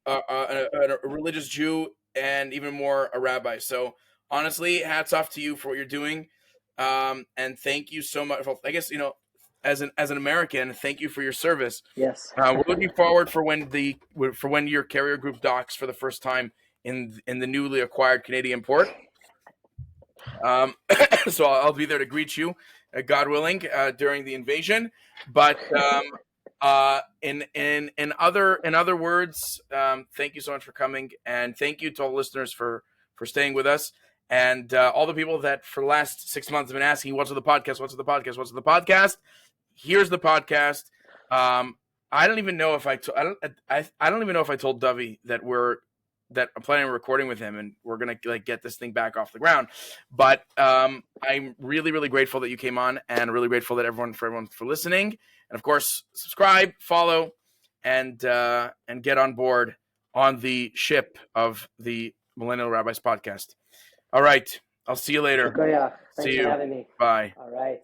[SPEAKER 1] a religious Jew, and even more a rabbi. So honestly, hats off to you for what you're doing, and thank you so much. I guess as an American, thank you for your service.
[SPEAKER 3] Yes.
[SPEAKER 1] We're looking forward for when your carrier group docks for the first time in the newly acquired Canadian port. So I'll be there to greet you, God willing, during the invasion. But in other words, thank you so much for coming, and thank you to all listeners for staying with us, and all the people that for the last 6 months have been asking, what's the podcast? What's the podcast? What's the podcast? Here's the podcast. I don't even know if I don't even know if I told Dovey that I'm planning on recording with him, and we're gonna get this thing back off the ground. But I'm really, really grateful that you came on, and really grateful that everyone for listening. And of course, subscribe, follow, and get on board on the ship of the Millennial Rabbis Podcast. All right, I'll see you later.
[SPEAKER 3] Thanks
[SPEAKER 1] see you.
[SPEAKER 3] for having me.
[SPEAKER 1] Bye.
[SPEAKER 3] All right.